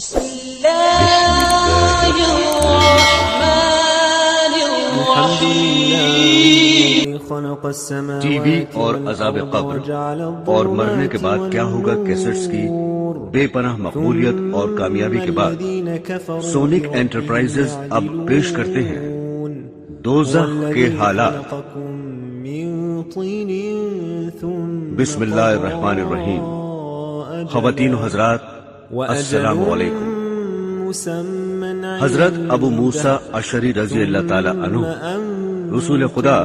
بسم الله الرحمن الرحیم ٹی وی اور عذاب قبر اور مرنے کے بعد کیا ہوگا کیسٹس کی بے پناہ مقبولیت اور کامیابی کے بعد سونک انٹرپرائزز اب پیش کرتے ہیں دوزخ کے حالات۔ بسم اللہ الرحمن الرحیم۔ خواتین و حضرات السلام علیکم۔ حضرت ابو موسیٰ اشعری رضی اللہ تعالی عنہ رسول خدا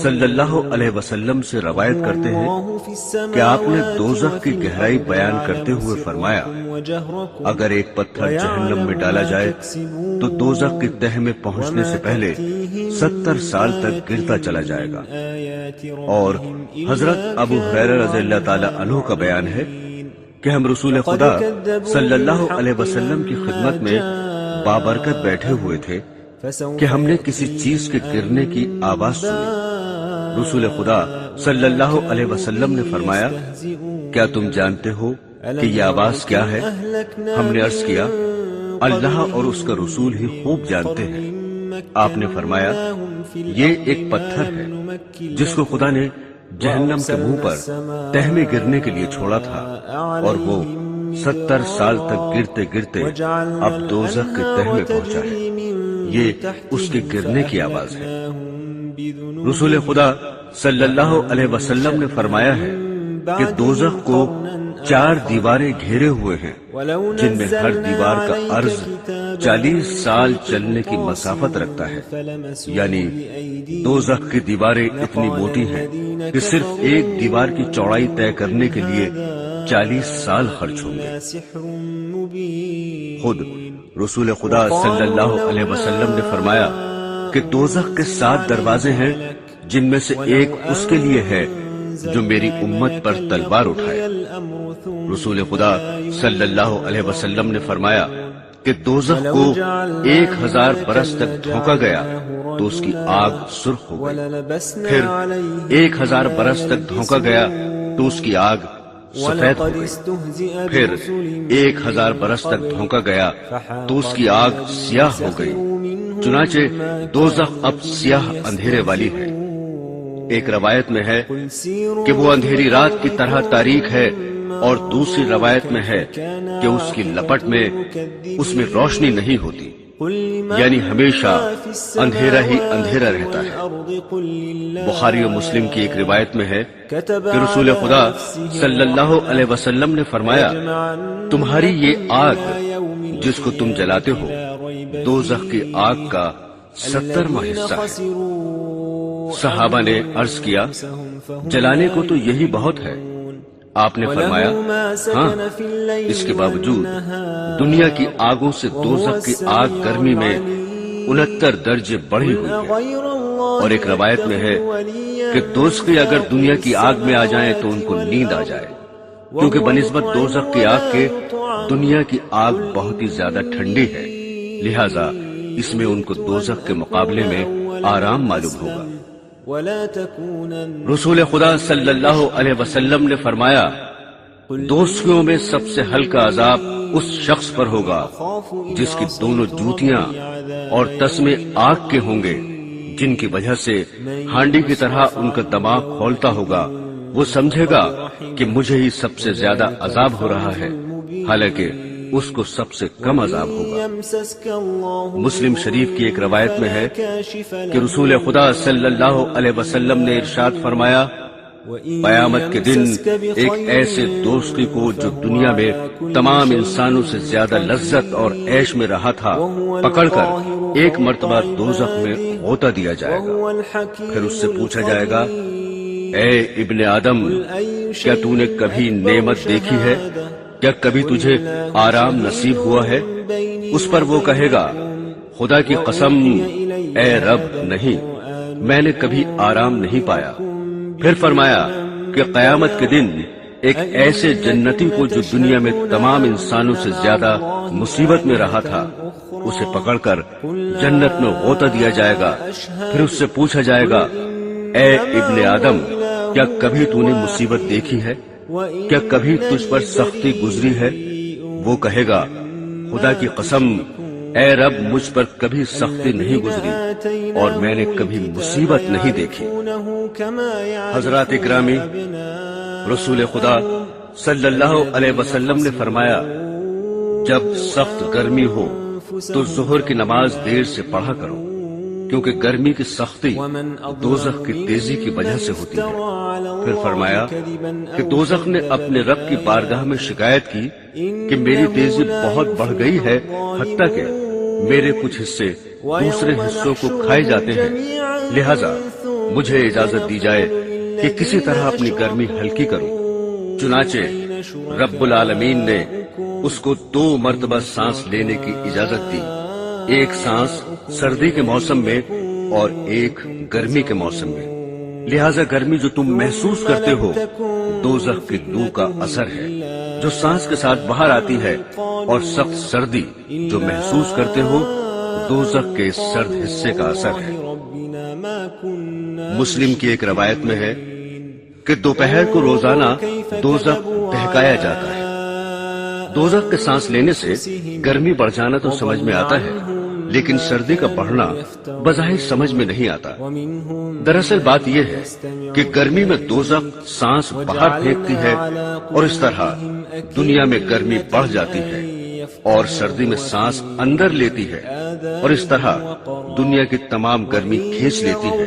صلی اللہ علیہ وسلم سے روایت کرتے ہیں کہ آپ نے دوزخ کی گہرائی بیان کرتے ہوئے فرمایا، اگر ایک پتھر جہنم میں ڈالا جائے تو دوزخ کی تہہ میں پہنچنے سے پہلے 70 سال تک گرتا چلا جائے گا۔ اور حضرت ابو ہریرہ رضی اللہ تعالی عنہ کا بیان ہے کہ ہم رسول خدا صلی اللہ علیہ وسلم کی خدمت میں بابرکت بیٹھے ہوئے تھے کہ ہم نے کسی چیز کے گرنے کی آواز سنی۔ رسول خدا صلی اللہ علیہ وسلم نے فرمایا، کیا تم جانتے ہو کہ یہ آواز کیا ہے؟ ہم نے عرض کیا، اللہ اور اس کا رسول ہی خوب جانتے ہیں۔ آپ نے فرمایا، یہ ایک پتھر ہے جس کو خدا نے جہنم کے منہ پر تہ میں گرنے کے لیے چھوڑا تھا، اور وہ 70 سال تک گرتے گرتے اب دوزخ کے تہ میں پہنچا ہے۔ یہ اس کے گرنے کی آواز ہے۔ رسول خدا صلی اللہ علیہ وسلم نے فرمایا ہے کہ دوزخ کو 4 دیواریں گھیرے ہوئے ہیں، جن میں ہر دیوار کا عرض 40 سال چلنے کی مسافت رکھتا ہے، یعنی دوزخ کی دیواریں اتنی موٹی ہیں کہ صرف ایک دیوار کی چوڑائی طے کرنے کے لیے 40 سال خرچ ہوں گے۔ خود رسول خدا صلی اللہ علیہ وسلم نے فرمایا کہ دوزخ کے 7 دروازے ہیں، جن میں سے ایک اس کے لیے ہے جو میری امت پر تلوار اٹھائے۔ رسول خدا صلی اللہ علیہ وسلم نے فرمایا کہ دوزخ کو 1000 برس تک دھونکا گیا تو اس کی آگ سرخ ہو گئی، پھر 1000 برس تک دھونکا گیا تو اس کی آگ سفید ہو گئی، پھر 1000 برس تک دھونکا گیا تو اس کی آگ سیاہ ہو گئی۔ چنانچہ دوزخ اب سیاہ اندھیرے والی ہے۔ ایک روایت میں ہے کہ وہ اندھیری رات کی طرح تاریک ہے، اور دوسری روایت میں ہے کہ اس کی لپٹ میں اس میں روشنی نہیں ہوتی، یعنی ہمیشہ اندھیرا ہی اندھیرا رہتا ہے۔ بخاری و مسلم کی ایک روایت میں ہے کہ رسول خدا صلی اللہ علیہ وسلم نے فرمایا، تمہاری یہ آگ جس کو تم جلاتے ہو دوزخ کی آگ کا 70واں حصہ ہے۔ صحابہ نے عرض کیا، جلانے کو تو یہی بہت ہے۔ آپ نے فرمایا، ہاں، اس کے باوجود دنیا کی آگوں سے دوزخ کی آگ گرمی میں 69 درجے بڑھی ہوئی ہے۔ اور ایک روایت میں ہے کہ دوزخی اگر دنیا کی آگ میں آ جائیں تو ان کو نیند آ جائے، کیونکہ بنسبت دوزخ کی آگ کے دنیا کی آگ بہت ہی زیادہ ٹھنڈی ہے، لہذا اس میں ان کو دوزخ کے مقابلے میں آرام معلوم ہوگا۔ رسول خدا صلی اللہ علیہ وسلم نے فرمایا، دوزخیوں میں سب سے ہلکا عذاب اس شخص پر ہوگا جس کی دونوں جوتیاں اور تسمے آگ کے ہوں گے، جن کی وجہ سے ہانڈی کی طرح ان کا دماغ کھولتا ہوگا۔ وہ سمجھے گا کہ مجھے ہی سب سے زیادہ عذاب ہو رہا ہے، حالانکہ اس کو سب سے کم عذاب ہوگا۔ مسلم شریف کی ایک روایت میں ہے کہ رسول خدا صلی اللہ علیہ وسلم نے ارشاد فرمایا، قیامت کے دن ایک ایسے دوستی کو جو دنیا میں تمام انسانوں سے زیادہ لذت اور عیش میں رہا تھا پکڑ کر ایک مرتبہ دوزخ میں غوطہ دیا جائے گا، پھر اس سے پوچھا جائے گا، اے ابن آدم، کیا تو نے کبھی نعمت دیکھی ہے؟ کیا کبھی تجھے آرام نصیب ہوا ہے؟ اس پر وہ کہے گا، خدا کی قسم اے رب، نہیں، میں نے کبھی آرام نہیں پایا۔ پھر فرمایا کہ قیامت کے دن ایک ایسے جنتی کو جو دنیا میں تمام انسانوں سے زیادہ مصیبت میں رہا تھا، اسے پکڑ کر جنت میں غوطہ دیا جائے گا، پھر اس سے پوچھا جائے گا، اے ابن آدم، کیا کبھی تو نے مصیبت دیکھی ہے؟ کیا کبھی تجھ پر سختی گزری ہے؟ وہ کہے گا، خدا کی قسم اے رب مجھ پر کبھی سختی نہیں گزری اور میں نے کبھی مصیبت نہیں دیکھی۔ حضرات گرامی، رسول خدا صلی اللہ علیہ وسلم نے فرمایا جب سخت گرمی ہو تو ظہر کی نماز دیر سے پڑھا کرو، کیونکہ گرمی کی سختی دوزخ کی تیزی کی وجہ سے ہوتی ہے۔ پھر فرمایا کہ دوزخ نے اپنے رب کی بارگاہ میں شکایت کی کہ میری تیزی بہت بڑھ گئی ہے، حتیٰ کہ میرے کچھ حصے دوسرے حصوں کو کھائے جاتے ہیں، لہذا مجھے اجازت دی جائے کہ کسی طرح اپنی گرمی ہلکی کروں۔ چنانچہ رب العالمین نے اس کو 2 مرتبہ سانس لینے کی اجازت دی، ایک سانس سردی کے موسم میں اور ایک گرمی کے موسم میں۔ لہذا گرمی جو تم محسوس کرتے ہو دوزخ کی لو کا اثر ہے جو سانس کے ساتھ باہر آتی ہے، اور سخت سردی جو محسوس کرتے ہو دوزخ کے سرد حصے کا اثر ہے۔ مسلم کی ایک روایت میں ہے کہ دوپہر کو روزانہ دوزخ دہکایا جاتا ہے۔ دوزخ کے سانس لینے سے گرمی بڑھ جانا تو سمجھ میں آتا ہے، لیکن سردی کا بڑھنا بظاہر سمجھ میں نہیں آتا۔ دراصل بات یہ ہے کہ گرمی میں دوزخ سانس باہر پھینکتی ہے اور اس طرح دنیا میں گرمی بڑھ جاتی ہے، اور سردی میں سانس اندر لیتی ہے اور اس طرح دنیا کی تمام گرمی کھینچ لیتی ہے۔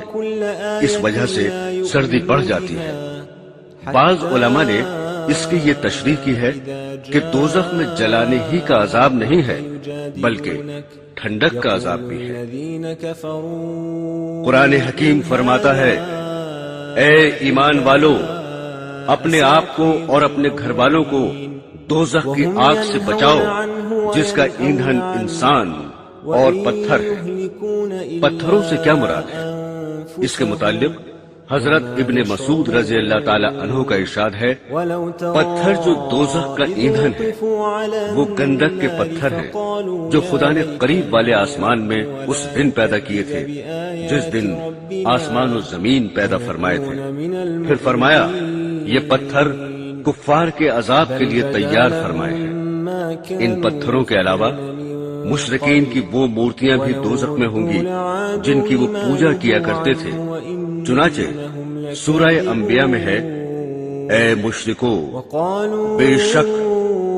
اس وجہ سے سردی بڑھ جاتی ہے۔ بعض علماء نے اس کی یہ تشریح کی ہے کہ دوزخ میں جلانے ہی کا عذاب نہیں ہے بلکہ ٹھنڈک کا عذاب بھی ہے۔ قرآن حکیم فرماتا ہے اے ایمان والو، اپنے آپ کو اور اپنے گھر والوں کو دوزخ کی آگ سے بچاؤ جس کا ایندھن انسان اور پتھر ہے۔ پتھروں سے کیا مراد ہے؟ اس کے متعلق حضرت ابن مسعود رضی اللہ تعالی عنہ کا ارشاد ہے پتھر جو دوزخ کا ایندھن ہے وہ گندک کے پتھر ہیں جو خدا نے قریب والے آسمان میں اس دن پیدا کیے تھے جس دن آسمان و زمین پیدا فرمائے تھے۔ پھر فرمایا یہ پتھر کفار کے عذاب کے لیے تیار فرمائے ہیں۔ ان پتھروں کے علاوہ مشرکین کی وہ مورتیاں بھی دوزخ میں ہوں گی جن کی وہ پوجا کیا کرتے تھے۔ چنانچہ سورہ انبیاء میں ہے اے مشرکو، بے شک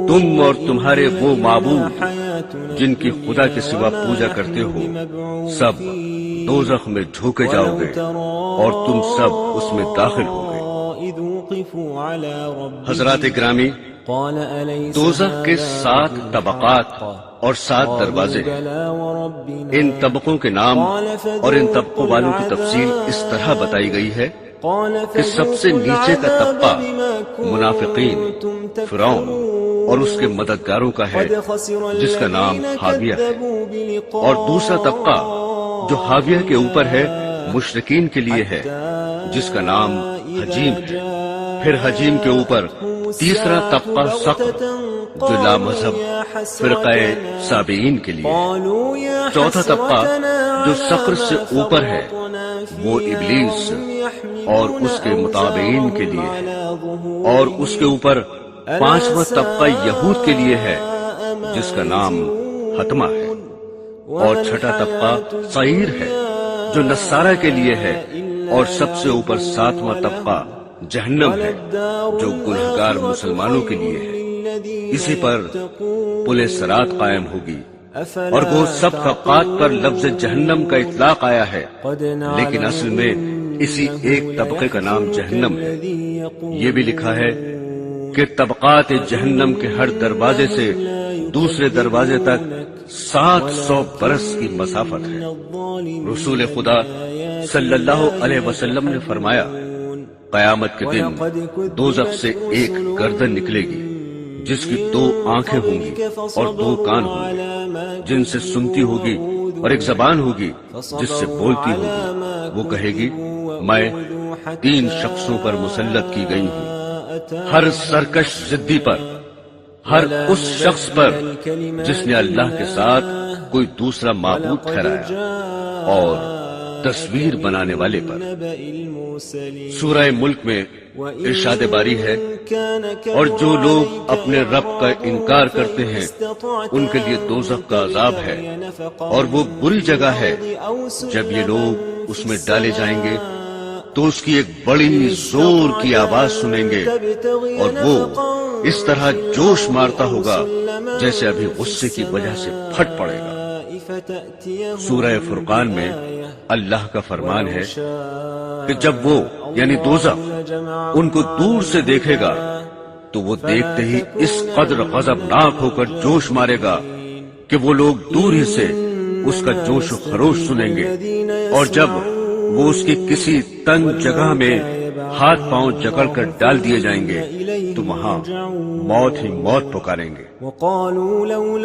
تم اور تمہارے وہ معبود جن کی خدا کے سوا پوجا کرتے ہو سب دوزخ میں جھونکے جاؤ گے اور تم سب اس میں داخل ہو گے۔ حضرات گرامی، دوزخ کے 7 طبقات اور 7 دروازے ہیں۔ ان طبقوں کے نام اور ان طبقوں والوں کی تفصیل اس طرح بتائی گئی ہے کہ سب سے نیچے کا طبقہ منافقین، فرعون اور اس کے مددگاروں کا ہے جس کا نام حاویہ ہے، اور دوسرا طبقہ جو حاویہ کے اوپر ہے مشرکین کے لیے ہے جس کا نام حجیم ہے۔ پھر حجیم کے اوپر تیسرا طبقہ سقر جو لا مذہب فرقہ سابعین کے لیے ہے۔ چوتھا طبقہ جو سقر سے اوپر ہے وہ ابلیس اور اس کے متابعین کے لیے ہے، اور اس کے اوپر 5واں طبقہ یہود کے لیے ہے جس کا نام حتمہ ہے، اور چھٹا طبقہ سعیر ہے جو نصارہ کے لیے ہے، اور سب سے اوپر 7واں طبقہ جہنم ہے جو گنہگار مسلمانوں کے لیے ہے۔ اسی پر پل صراط قائم ہوگی، اور وہ سب طبقات پر لفظ جہنم کا اطلاق آیا ہے، لیکن اصل میں اسی ایک طبقے کا نام جہنم ہے۔ یہ بھی لکھا ہے کہ طبقات جہنم کے ہر دروازے سے دوسرے دروازے تک 700 برس کی مسافت ہے۔ رسول خدا صلی اللہ علیہ وسلم نے فرمایا قیامت کے دن دوزخ سے ایک گردن نکلے گی جس کی 2 آنکھیں ہوں گی اور 2 کان ہوں گے، جن سے سنتی ہوگی، اور ایک زبان ہوگی جس سے بولتی ہوگی۔ وہ کہے گی میں 3 شخصوں پر مسلط کی گئی ہوں، ہر سرکش ضدی پر، ہر اس شخص پر جس نے اللہ کے ساتھ کوئی دوسرا معبود ٹھہرایا، اور تصویر بنانے والے پر۔ سورہ ملک میں ارشاد باری ہے، اور جو لوگ اپنے رب کا انکار کرتے ہیں ان کے لیے دوزخ کا عذاب ہے، اور وہ بری جگہ ہے۔ جب یہ لوگ اس میں ڈالے جائیں گے تو اس کی ایک بڑی زور کی آواز سنیں گے، اور وہ اس طرح جوش مارتا ہوگا جیسے ابھی غصے کی وجہ سے پھٹ پڑے گا۔ سورہ فرقان میں اللہ کا فرمان ہے کہ جب وہ یعنی دوزخ ان کو دور سے دیکھے گا تو وہ دیکھتے ہی اس قدر غضبناک ہو کر جوش مارے گا کہ وہ لوگ دور ہی سے اس کا جوش و خروش سنیں گے، اور جب وہ اس کی کسی تنگ جگہ میں ہاتھ پاؤں جکڑ کر ڈال دیے جائیں گے تو وہاں موت ہی موت پکاریں گے۔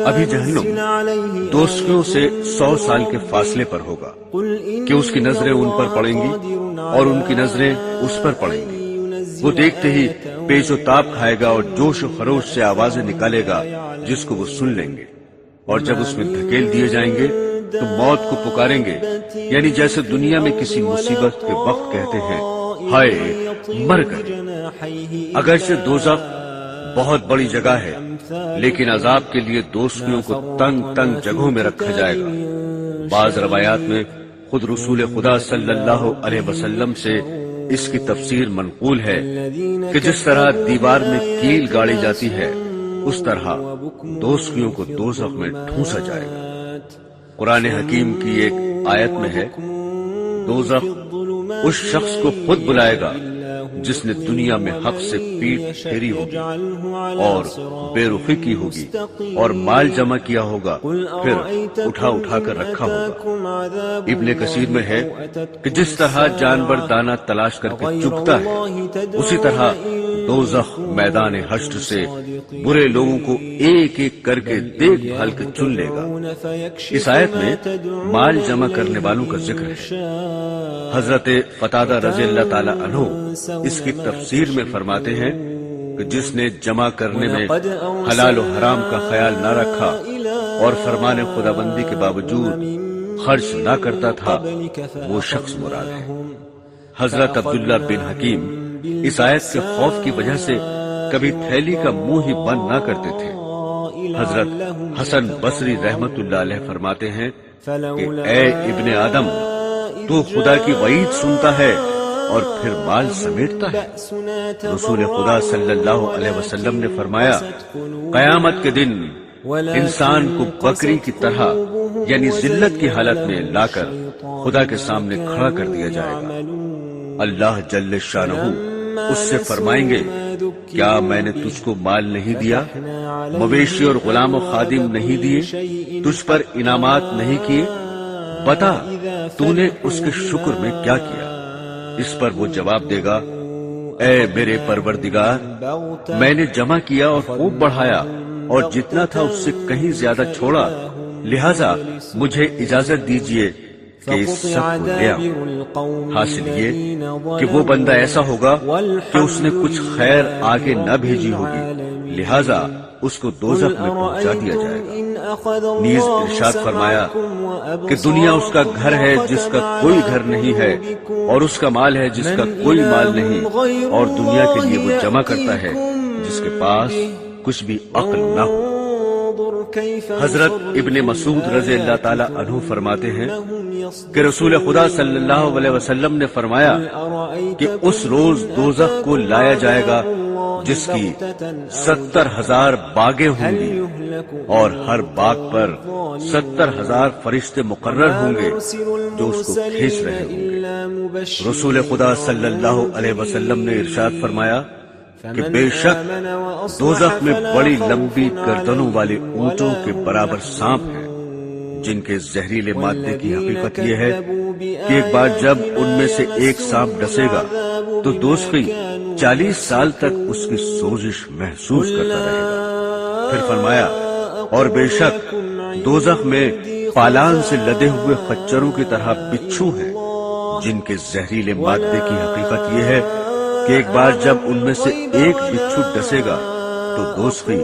ابھی جہنم دوزخیوں سے 100 سال کے فاصلے پر ہوگا کہ اس کی نظریں ان پر پڑیں گی اور ان کی نظریں اس پر پڑیں گی۔ وہ دیکھتے ہی پیچ و تاب کھائے گا اور جوش و خروش سے آوازیں نکالے گا جس کو وہ سن لیں گے، اور جب اس میں دھکیل دیے جائیں گے تو موت کو پکاریں گے، یعنی جیسے دنیا میں کسی مصیبت کے وقت کہتے ہیں ہائے مر گئے۔ اگرچہ دوزخ بہت بڑی جگہ ہے لیکن عذاب کے لیے دوزخیوں کو تنگ تنگ جگہوں میں رکھا جائے گا۔ بعض روایات میں خود رسول خدا صلی اللہ علیہ وسلم سے اس کی تفسیر منقول ہے کہ جس طرح دیوار میں کیل گاڑی جاتی ہے اس طرح دوزخیوں کو دوزخ میں ٹھونسا جائے گا۔ قرآن حکیم کی ایک آیت میں ہے، دوزخ اس شخص کو خود بلائے گا جس نے دنیا میں حق سے پیٹھ پھیری ہوگی اور بے رخی کی ہوگی اور مال جمع کیا ہوگا، پھر اٹھا اٹھا کر رکھا ہوگا۔ ابن کثیر میں ہے کہ جس طرح جانور دانہ تلاش کر کے چگتا ہے اسی طرح دوزخ میدان حشر سے برے لوگوں کو ایک ایک کر کے دیکھ بھال کے چن لے گا۔ اس آیت میں مال جمع کرنے والوں کا ذکر ہے۔ حضرت قتادہ رضی اللہ تعالی عنہ اس کی تفسیر میں فرماتے ہیں کہ جس نے جمع کرنے میں حلال و حرام کا خیال نہ رکھا اور فرمان خداوندی کے باوجود خرچ نہ کرتا تھا وہ شخص مراد ہے۔ حضرت عبداللہ بن حکیم اس آیت کے خوف کی وجہ سے کبھی تھیلی کا منہ ہی بند نہ کرتے تھے۔ حضرت حسن بصری رحمت اللہ علیہ فرماتے ہیں کہ اے ابن آدم، تو خدا کی وعید سنتا ہے اور پھر مال سمیٹتا ہے۔ رسول خدا صلی اللہ علیہ وسلم نے فرمایا، قیامت کے دن انسان کو بکری کی طرح یعنی ذلت کی حالت میں لا کر خدا کے سامنے کھڑا کر دیا جائے گا۔ اللہ جل شانہ اس سے فرمائیں گے، کیا میں نے تجھ کو مال نہیں دیا، مویشی اور غلام و خادم نہیں دیے، تجھ پر انعامات نہیں کیے، بتا تو نے اس کے شکر میں کیا کیا؟ اس پر وہ جواب دے گا، اے میرے پروردگار، میں نے جمع کیا اور خوب بڑھایا اور جتنا تھا اس سے کہیں زیادہ چھوڑا، لہذا مجھے اجازت دیجیے کہ اس سب کو لے آؤں۔ حاصل یہ کہ وہ بندہ ایسا ہوگا کہ اس نے کچھ خیر آگے نہ بھیجی ہوگی، لہذا اس کو دوزخ میں پہنچا دیا جائے گا۔ نیز ارشاد فرمایا کہ دنیا اس کا گھر ہے جس کا کوئی گھر نہیں ہے، اور اس کا مال ہے جس کا کوئی مال نہیں، اور دنیا کے لیے وہ جمع کرتا ہے جس کے پاس کچھ بھی عقل نہ ہو۔ حضرت ابن مسعود رضی اللہ تعالی عنہ فرماتے ہیں کہ رسول خدا صلی اللہ علیہ وسلم نے فرمایا کہ اس روز دوزخ کو لایا جائے گا جس کی 70,000 باغیں ہوں گی اور ہر باغ پر 70,000 فرشتے مقرر ہوں گے جو اس کو کھینچ رہے ہوں گے۔ رسول خدا صلی اللہ علیہ وسلم نے ارشاد فرمایا کہ بے شک دوزخ میں بڑی لمبی گردنوں والے اونٹوں کے برابر سانپ ہیں جن کے زہریلے مادے کی حقیقت یہ ہے کہ ایک بار جب ان میں سے ایک سانپ ڈسے گا تو دوزخی 40 سال تک اس کی سوزش محسوس کرتا رہے گا۔ پھر فرمایا، اور بے شک دوزخ میں پالان سے لدے ہوئے خچروں کی طرح بچھو ہیں جن کے زہریلے مادے کی حقیقت یہ ہے کہ ایک بار جب ان میں سے ایک بچھو ڈسے گا تو دوزخی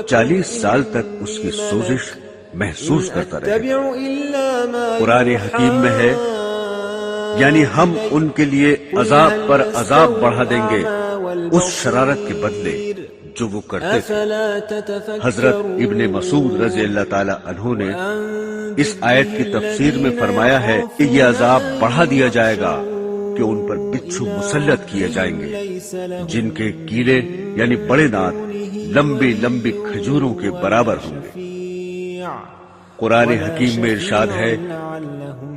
40 سال تک اس کی سوزش محسوس کرتا رہے گا۔ قرآن حکیم میں ہے یعنی ہم ان کے لیے عذاب پر عذاب بڑھا دیں گے اس شرارت کے بدلے جو وہ کرتے تھے۔ حضرت ابن مسعود رضی اللہ تعالی عنہ نے اس آیت کی تفسیر میں فرمایا ہے کہ یہ عذاب بڑھا دیا جائے گا کہ ان پر بچھو مسلط کیے جائیں گے جن کے کیلے یعنی بڑے دانت لمبی لمبی کھجوروں کے برابر ہوں گے۔ قرآن حکیم میں ارشاد ہے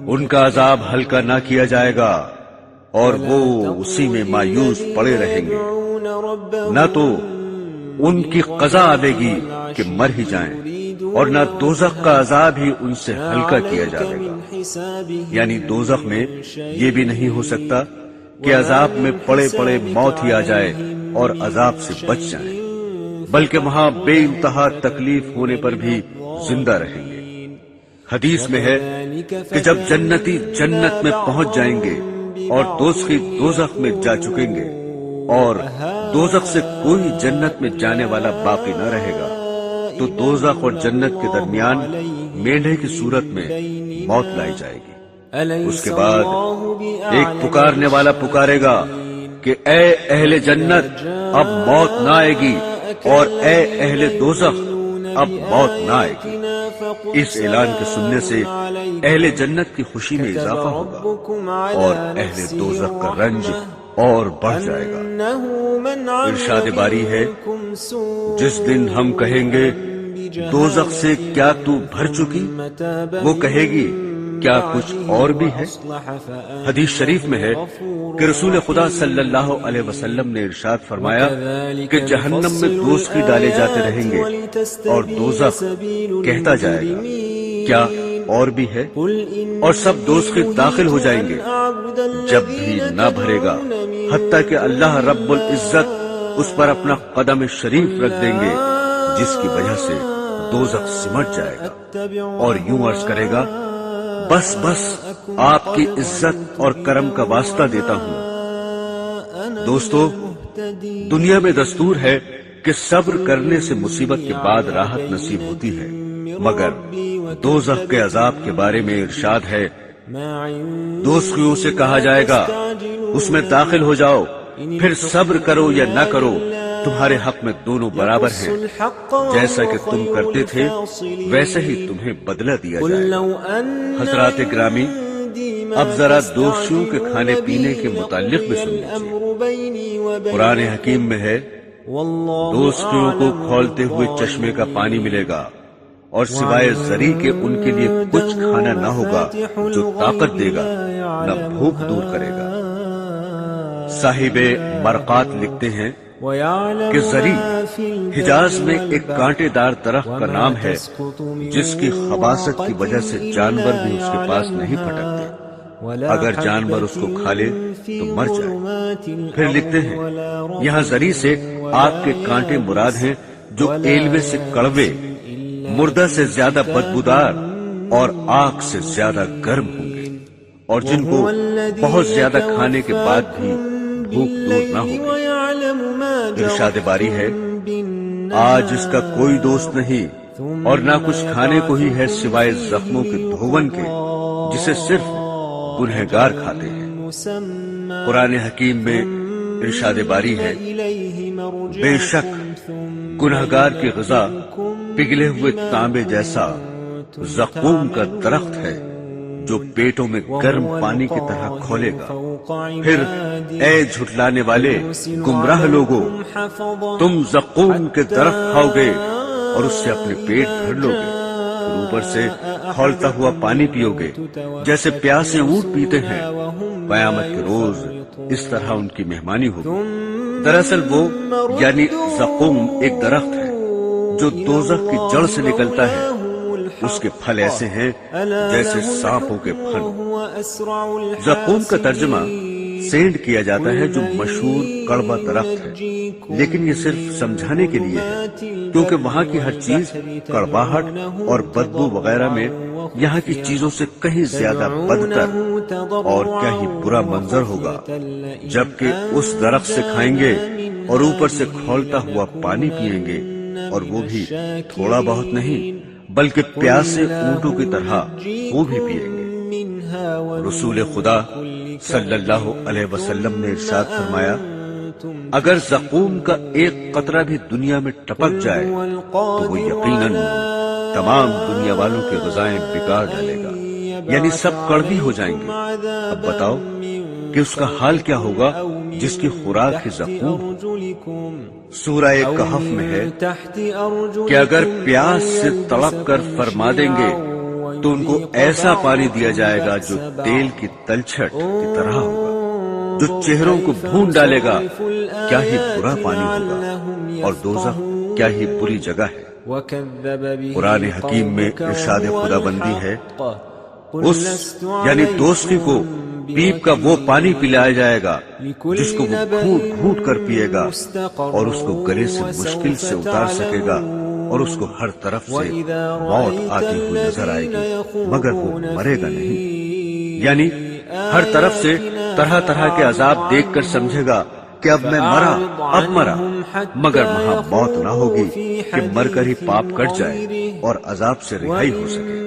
ان کا عذاب ہلکا نہ کیا جائے گا اور وہ اسی میں مایوس پڑے رہیں گے، نہ تو ان کی قضا آئے گی کہ مر ہی جائیں اور نہ دوزخ کا عذاب ہی ان سے ہلکا کیا جائے گا، یعنی دوزخ میں یہ بھی نہیں ہو سکتا کہ عذاب میں پڑے پڑے موت ہی آ جائے اور عذاب سے بچ جائیں، بلکہ وہاں بے انتہا تکلیف ہونے پر بھی زندہ رہیں گے۔ حدیث میں ہے کہ جب جنتی جنت میں پہنچ جائیں گے اور دوزخی دوزخ میں جا چکیں گے اور دوزخ سے کوئی جنت میں جانے والا باقی نہ رہے گا، تو دوزخ اور جنت کے درمیان مینڈھے کی صورت میں موت لائی جائے گی۔ اس کے بعد ایک پکارنے والا پکارے گا کہ اے اہل جنت اب موت نہ آئے گی، اور اے اہل دوزخ اب موت نہ آئے گی۔ اس اعلان کے سننے سے اہل جنت کی خوشی میں اضافہ ہوگا اور اہل دوزخ کا رنج اور بڑھ جائے گا۔ ارشاد باری ہے جس دن ہم کہیں گے دوزخ سے کیا تو بھر چکی، وہ کہے گی کیا کچھ اور بھی ہے۔ حدیث شریف میں ہے کہ رسول خدا صلی اللہ علیہ وسلم نے ارشاد فرمایا کہ جہنم میں دوزخی ڈالے جاتے رہیں گے اور دوزخ کہتا جائے گا کیا اور بھی ہے، اور سب دوزخی داخل ہو جائیں گے، جب بھی نہ بھرے گا حتیٰ کہ اللہ رب العزت اس پر اپنا قدم شریف رکھ دیں گے جس کی وجہ سے دوزخ سمٹ جائے گا اور یوں عرض کرے گا بس بس آپ کی عزت اور کرم کا واسطہ دیتا ہوں۔ دوستو، دنیا میں دستور ہے کہ صبر کرنے سے مصیبت کے بعد راحت نصیب ہوتی ہے، مگر دوزخ کے عذاب کے بارے میں ارشاد ہے دوزخیوں سے کہا جائے گا اس میں داخل ہو جاؤ، پھر صبر کرو یا نہ کرو تمہارے حق میں دونوں برابر ہیں، جیسا کہ تم کرتے تھے ویسے ہی تمہیں بدلہ دیا جائے گا۔ حضرات گرامی، اب ذرا دوزخیوں کے کھانے پینے کے متعلق بھی سن لیجیے۔ قرآن حکیم میں ہے دوزخیوں کو کھولتے ہوئے چشمے کا پانی ملے گا اور سوائے زری کے ان کے لیے کچھ کھانا نہ ہوگا جو طاقت دے گا نہ بھوک دور کرے گا۔ صاحب مرقات لکھتے ہیں کہ زری حجاز میں ایک کانٹے دار درخت کا نام ہے جس کی خباثت کی وجہ سے جانور بھی اس کے پاس نہیں پھٹکتے، اگر جانور اس کو کھا لے تو مر جائے۔ پھر لکھتے ہیں یہاں زری سے آگ کے کانٹے مراد ہیں جو ایلوے سے کڑوے، مردہ سے زیادہ بدبودار اور آگ سے زیادہ گرم ہوں گے، اور جن کو بہت زیادہ کھانے کے بعد بھی بھوک دور نہ ہوگی۔ ارشاد باری ہے آج اس کا کوئی دوست نہیں اور نہ کچھ کھانے کو ہی ہے سوائے زخموں کے دھون کے جسے صرف گنہگار کھاتے ہیں۔ قرآن حکیم میں ارشاد باری ہے بے شک گنہگار کی غذا پگھلے ہوئے تانبے جیسا زقوم کا درخت ہے جو پیٹوں میں گرم پانی کی طرح کھولے گا۔ پھر اے جھٹلانے والے گمراہ لوگو، تم زقوم کے درخت کھاؤ گے اور اس سے اپنے پیٹ بھر لو گے، پھر اوپر سے کھولتا ہوا پانی پیو گے جیسے پیاسے اونٹ پیتے ہیں۔ قیامت کے روز اس طرح ان کی مہمانی ہوگی۔ دراصل وہ یعنی زقوم ایک درخت ہے جو دوزخ کی جڑ سے نکلتا ہے، اس کے پھل ایسے ہیں جیسے سانپوں کے پھل۔ زقوم کا ترجمہ سینڈ کیا جاتا ہے جو مشہور کڑوا درخت ہے، لیکن یہ صرف سمجھانے کے لیے ہے کیونکہ وہاں کی ہر چیز کڑواہٹ اور بدبو وغیرہ میں یہاں کی چیزوں سے کہیں زیادہ بدتر اور کیا ہی برا منظر ہوگا، جبکہ اس درخت سے کھائیں گے اور اوپر سے کھولتا ہوا پانی پیئیں گے، اور وہ بھی تھوڑا بہت نہیں بلکہ پیاسے اونٹوں کی طرح وہ بھی پیئیں گے۔ رسول خدا صلی اللہ علیہ وسلم نے ارشاد فرمایا، اگر زقوم کا ایک قطرہ بھی دنیا میں ٹپک جائے تو وہ یقیناً تمام دنیا والوں کی غذائیں بگاڑ ڈالے گا، یعنی سب کڑوی ہو جائیں گے۔ اب بتاؤ کہ اس کا حال کیا ہوگا جس کی خوراک ہی زقوم ہو۔ سورہ کہف میں ہے کہ اگر پیاس سے تڑپ کر فرما دیں گے تو ان کو ایسا پانی دیا جائے گا جو تیل کی تلچھٹ کی طرح ہوگا، جو چہروں کو بھون ڈالے گا۔ کیا ہی برا پانی ہوگا، اور دوزخ کیا ہی بری جگہ ہے۔ قرآن حکیم میں ارشاد خدا بندی ہے، اس یعنی دوستی کو پیپ کا وہ پانی پلایا جائے گا جس کو وہ گھوٹ گھوٹ کر پیے گا اور اس کو گلے سے مشکل سے اتار سکے گا، اور اس کو ہر طرف سے موت آتی ہوئی نظر آئے گی مگر وہ مرے گا نہیں، یعنی ہر طرف سے طرح طرح کے عذاب دیکھ کر سمجھے گا کہ اب میں مرا، اب مرا، مگر وہاں موت نہ ہوگی کہ مر کر ہی پاپ کٹ جائے اور عذاب سے رہائی ہو سکے۔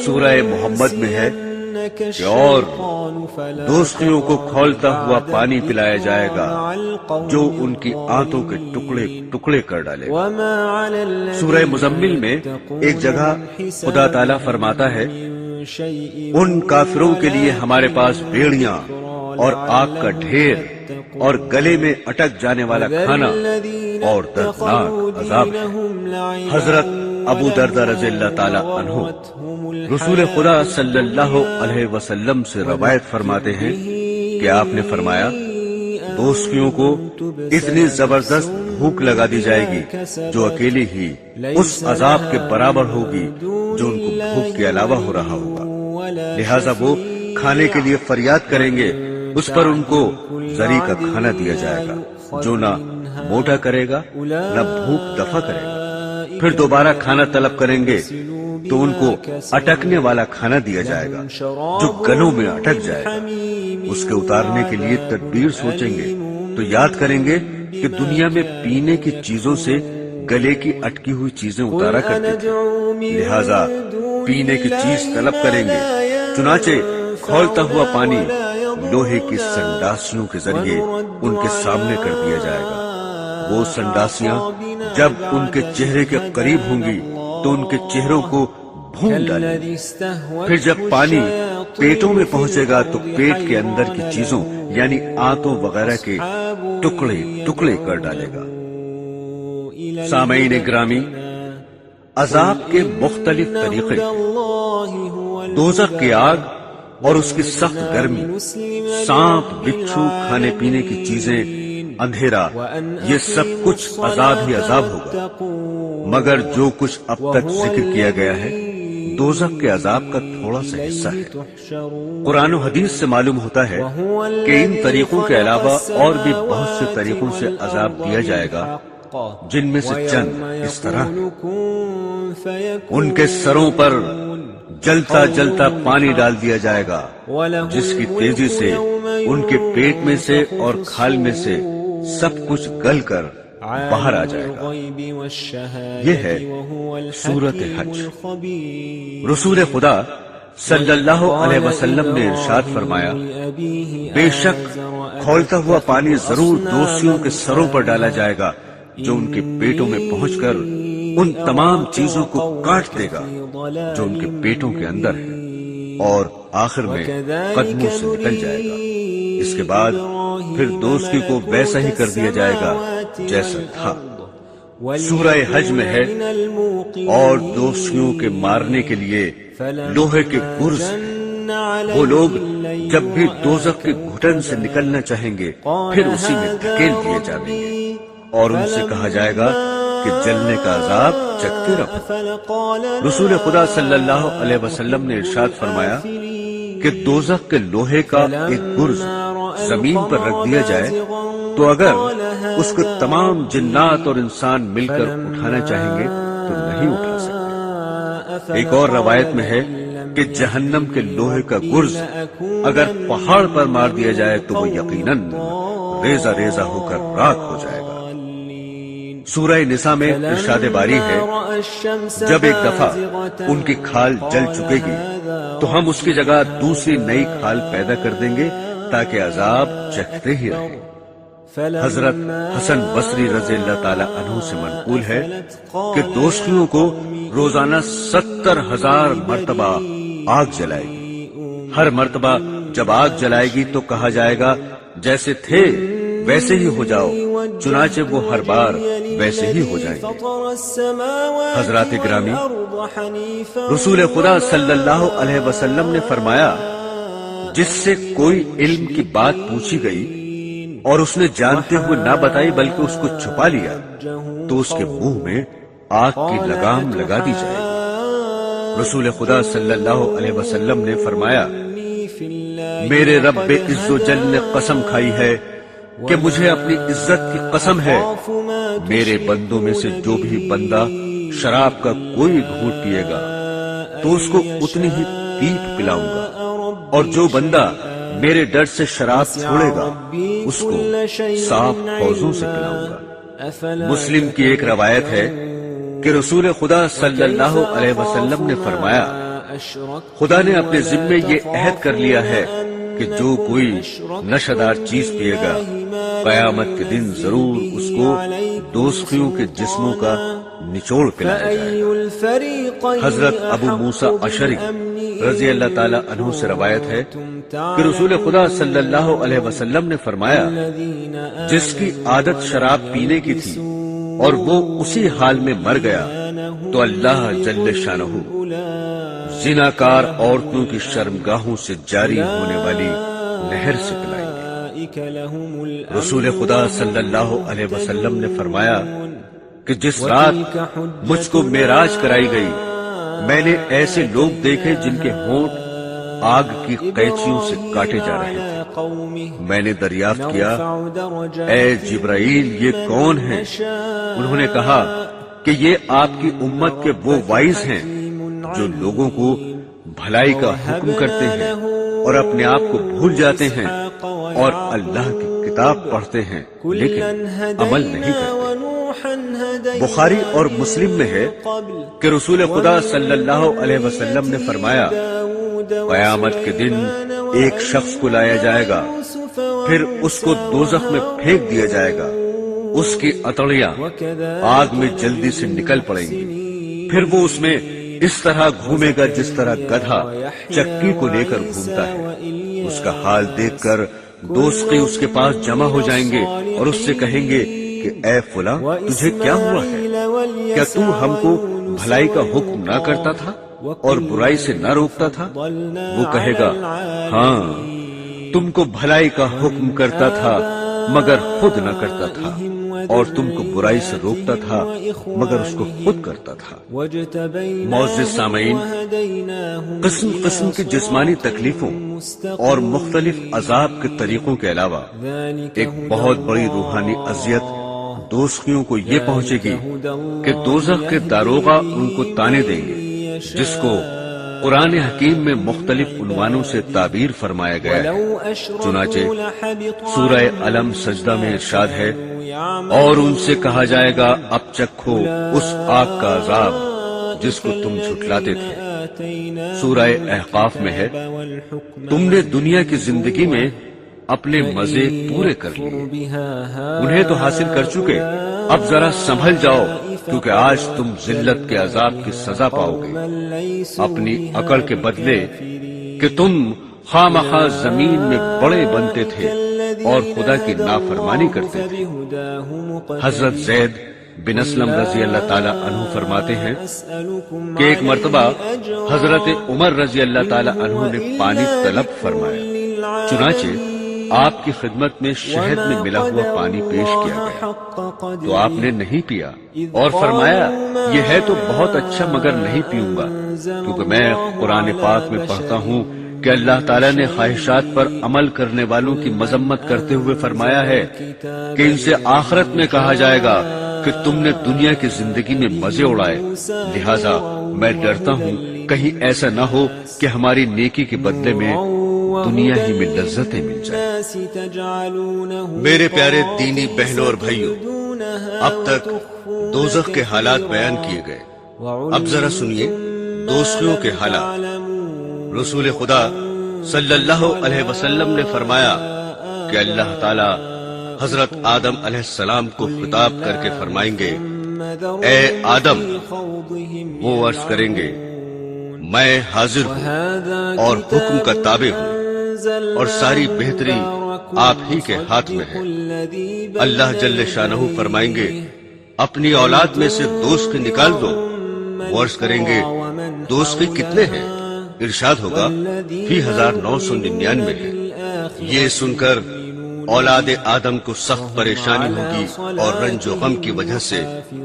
سورہ محمد میں ہے کہ اور دوستیوں کو کھولتا ہوا پانی پلایا جائے گا جو ان کی آنتوں کے ٹکڑے ٹکڑے کر ڈالے گا۔ سورہ مزمل میں ایک جگہ خدا تعالیٰ فرماتا ہے، ان کافروں کے لیے ہمارے پاس بیڑیاں اور آگ کا ڈھیر اور گلے میں اٹک جانے والا کھانا اور دردناک عذاب ہے۔ حضرت ابو دردہ رضی اللہ تعالی عنہ رسول خدا صلی اللہ علیہ وسلم سے روایت فرماتے ہیں کہ آپ نے فرمایا، دوستیوں کو اتنی زبردست بھوک لگا دی جائے گی جو اکیلی ہی اس عذاب کے برابر ہوگی جو ان کو بھوک کے علاوہ ہو رہا ہوگا، لہذا وہ کھانے کے لیے فریاد کریں گے، اس پر ان کو زری کا کھانا دیا جائے گا جو نہ موٹا کرے گا نہ بھوک دفع کرے گا۔ پھر دوبارہ کھانا طلب کریں گے تو ان کو اٹکنے والا کھانا دیا جائے گا جو گلوں میں اٹک جائے گا۔ اس کے اتارنے کے لیے تدبیر سوچیں گے تو یاد کریں گے کہ دنیا میں پینے کی چیزوں سے گلے کی اٹکی ہوئی چیزیں اتارا کرتے تھے، لہذا پینے کی چیز طلب کریں گے، چنانچہ کھولتا ہوا پانی لوہے کی سنڈاسیوں کے ذریعے ان کے سامنے کر دیا جائے گا۔ وہ سنڈاسیاں جب ان کے چہرے کے قریب ہوں گی تو ان کے چہروں کو بھون ڈالیں گی، پھر جب پانی پیٹوں میں پہنچے گا تو پیٹ کے اندر کی چیزوں یعنی آنتوں وغیرہ کے ٹکڑے ٹکڑے کر ڈالے گا۔ سامعین گرامی، عذاب کے مختلف طریقے، دوزخ کی آگ اور اس کی سخت گرمی، سانپ بچھو، کھانے پینے کی چیزیں، اندھیرا، یہ سب کچھ عذاب ہی عذاب ہوگا، مگر جو کچھ اب تک ذکر کیا گیا ہے دوزخ کے عذاب کا تھوڑا سا حصہ ہے۔ قرآن و حدیث سے معلوم ہوتا ہے کہ ان طریقوں کے علاوہ اور بھی بہت سے طریقوں سے عذاب دیا جائے گا، جن میں سے چند اس طرح ان کے سروں پر جلتا جلتا پانی ڈال دیا جائے گا جس کی تیزی سے ان کے پیٹ میں سے اور کھال میں سے سب کچھ گل کر باہر آ جائے گا۔ یہ ہے سورۃ حج۔ رسول خدا صلی اللہ علیہ وسلم نے ارشاد فرمایا، بے شک کھولتا ہوا پانی ضرور دوستیوں کے سروں پر ڈالا جائے گا جو ان کے پیٹوں میں پہنچ کر ان تمام چیزوں کو کاٹ دے گا جو ان کے پیٹوں کے اندر ہے، اور آخر میں قدموں سے نکل جائے گا۔ اس کے بعد پھر دوستی کو ویسا ہی کر دیا جائے گا جیسا تھا۔ سورہ حج میں ہے، اور دوستیوں کے مارنے کے لیے لوہے کے گرز ہیں، وہ لوگ جب بھی دوزخ کے گھٹن سے نکلنا چاہیں گے پھر اسی میں دھکیل دیے جائیں گے، اور ان سے کہا جائے گا کہ جلنے کا عذاب چکھتے رہو۔ رسول خدا صلی اللہ علیہ وسلم نے ارشاد فرمایا کہ دوزخ کے لوہے کا ایک گرز زمین پر رکھ دیا جائے تو اگر اس کو تمام جنات اور انسان مل کر اٹھانا چاہیں گے تو نہیں اٹھا سکتے۔ ایک اور روایت میں ہے کہ جہنم کے لوہے کا گرز اگر پہاڑ پر مار دیا جائے تو وہ یقیناً ریزہ ریزہ ہو کر راکھ ہو جائے گا۔ سورہ نساء میں ارشاد باری ہے، جب ایک دفعہ ان کی کھال جل چکے گی تو ہم اس کی جگہ دوسری نئی کھال پیدا کر دیں گے حتیٰ کہ عذاب چکھتے ہی رہے۔ حضرت حسن بصری رضی اللہ تعالی عنہ سے منقول ہے کہ دوزخیوں کو روزانہ 70,000 مرتبہ آگ جلائے گی۔ ہر مرتبہ جب آگ جلائے گی تو کہا جائے گا جیسے تھے ویسے ہی ہو جاؤ، چنانچہ وہ ہر بار ویسے ہی ہو جائیں گے۔ حضرات گرامی، رسول خدا صلی اللہ علیہ وسلم نے فرمایا، جس سے کوئی علم کی بات پوچھی گئی اور اس نے جانتے ہوئے نہ بتائی بلکہ اس کو چھپا لیا تو اس کے منہ میں آگ کی لگام لگا دی جائے گی۔ رسول خدا صلی اللہ علیہ وسلم نے فرمایا، میرے رب عز و جل نے قسم کھائی ہے کہ مجھے اپنی عزت کی قسم ہے، میرے بندوں میں سے جو بھی بندہ شراب کا کوئی گھونٹ پیے گا تو اس کو اتنی ہی پیپ پلاؤں گا، اور جو بندہ میرے ڈر سے شراب چھوڑے گا اس کو صاف حوضوں سے پلاؤں گا۔ مسلم کی ایک روایت ہے کہ رسول خدا صلی اللہ علیہ وسلم نے فرمایا، خدا نے اپنے ذمے یہ عہد کر لیا ہے کہ جو کوئی نشہدار چیز پیے گا قیامت کے دن ضرور اس کو دوزخیوں کے جسموں کا نچوڑ پلایا جائے گا۔ حضرت ابو موسیٰ اشعری رضی اللہ تعالی عنہ سے روایت ہے کہ رسول خدا صلی اللہ علیہ وسلم نے فرمایا، جس کی عادت شراب پینے کی تھی اور وہ اسی حال میں مر گیا تو اللہ جل شانہ زناکار عورتوں کی شرمگاہوں سے جاری ہونے والی نہر سے پلائیں گے۔ رسول خدا صلی اللہ علیہ وسلم نے فرمایا کہ جس رات مجھ کو معراج کرائی گئی میں نے ایسے لوگ دیکھے جن کے ہونٹ آگ کی قینچیوں سے کاٹے جا رہے تھے۔ میں نے دریافت کیا، اے جبرائیل یہ کون ہیں؟ انہوں نے کہا کہ یہ آپ کی امت کے وہ وائز ہیں جو لوگوں کو بھلائی کا حکم کرتے ہیں اور اپنے آپ کو بھول جاتے ہیں اور اللہ کی کتاب پڑھتے ہیں لیکن عمل نہیں کرتے۔ بخاری اور مسلم میں ہے کہ رسول خدا صلی اللہ علیہ وسلم نے فرمایا، قیامت کے دن ایک شخص کو لایا جائے گا، پھر اس کو دوزخ میں پھینک دیا جائے گا، اس کی اتڑیاں آگ میں جلدی سے نکل پڑیں گی، پھر وہ اس میں اس طرح گھومے گا جس طرح گدھا چکی کو لے کر گھومتا ہے۔ اس کا حال دیکھ کر دوزخی اس کے پاس جمع ہو جائیں گے اور اس سے کہیں گے کہ اے فلاں تجھے کیا ہوا ہے؟ کیا تو ہم کو بھلائی کا حکم نہ کرتا تھا اور برائی سے نہ روکتا تھا؟ وہ کہے گا، ہاں تم کو بھلائی کا حکم کرتا تھا مگر خود نہ کرتا تھا، اور تم کو برائی سے روکتا تھا مگر اس کو خود کرتا تھا۔ معزز سامعین، قسم قسم کی جسمانی تکلیفوں اور مختلف عذاب کے طریقوں کے علاوہ ایک بہت بڑی روحانی اذیت دوزخیوں کو یہ پہنچے گی کہ دوزخ کے داروغہ ان کو تانے دیں گے، جس کو قرآن حکیم میں مختلف عنوانوں سے تعبیر فرمایا گیا ہے۔ چنانچہ سورہ علم سجدہ میں ارشاد ہے، اور ان سے کہا جائے گا اب چکھو اس آگ کا عذاب جس کو تم جھٹلاتے تھے۔ سورہ احقاف میں ہے، تم نے دنیا کی زندگی میں اپنے مزے پورے کر لیے، انہیں تو حاصل کر چکے، اب ذرا سنبھل جاؤ کیونکہ آج تم ذلت کے عذاب کی سزا پاؤ گے۔ اپنی عقل کے بدلے کہ تم خواہ مخواہ زمین میں بڑے بنتے تھے اور خدا کی نافرمانی کرتے تھے۔ حضرت زید بن اسلم رضی اللہ تعالی عنہ فرماتے ہیں کہ ایک مرتبہ حضرت عمر رضی اللہ تعالی عنہ نے پانی طلب فرمایا، چنانچہ آپ کی خدمت میں شہد میں ملا ہوا پانی پیش کیا گیا تو آپ نے نہیں پیا اور فرمایا، یہ ہے تو بہت اچھا مگر نہیں پیوں گا، کیونکہ میں قرآن پاک میں پڑھتا ہوں کہ اللہ تعالیٰ نے خواہشات پر عمل کرنے والوں کی مذمت کرتے ہوئے فرمایا ہے کہ ان سے آخرت میں کہا جائے گا کہ تم نے دنیا کی زندگی میں مزے اڑائے، لہذا میں ڈرتا ہوں کہیں ایسا نہ ہو کہ ہماری نیکی کے بدلے میں دنیا ہی میں لذتیں مل جائیں۔ میرے پیارے دینی بہنوں اور بھائیوں، اب تک دوزخ کے حالات بیان کیے گئے، اب ذرا سنیے دوزخیوں کے حالات۔ رسول خدا صلی اللہ علیہ وسلم نے فرمایا کہ اللہ تعالی حضرت آدم علیہ السلام کو خطاب کر کے فرمائیں گے، اے آدم، وہ عرض کریں گے میں حاضر ہوں اور حکم کا تابع ہوں، اور ساری بہتری آپ ہی کے ہاتھ میں ہے۔ اللہ جل شانہ فرمائیں گے اپنی اولاد میں سے دوست نکال دو۔ وہ عرض کریں گے دوست کتنے ہیں؟ ارشاد ہوگا فی 1999 ہے۔ یہ سن کر اولاد آدم کو سخت پریشانی ہوگی اور رنج و غم کی وجہ سے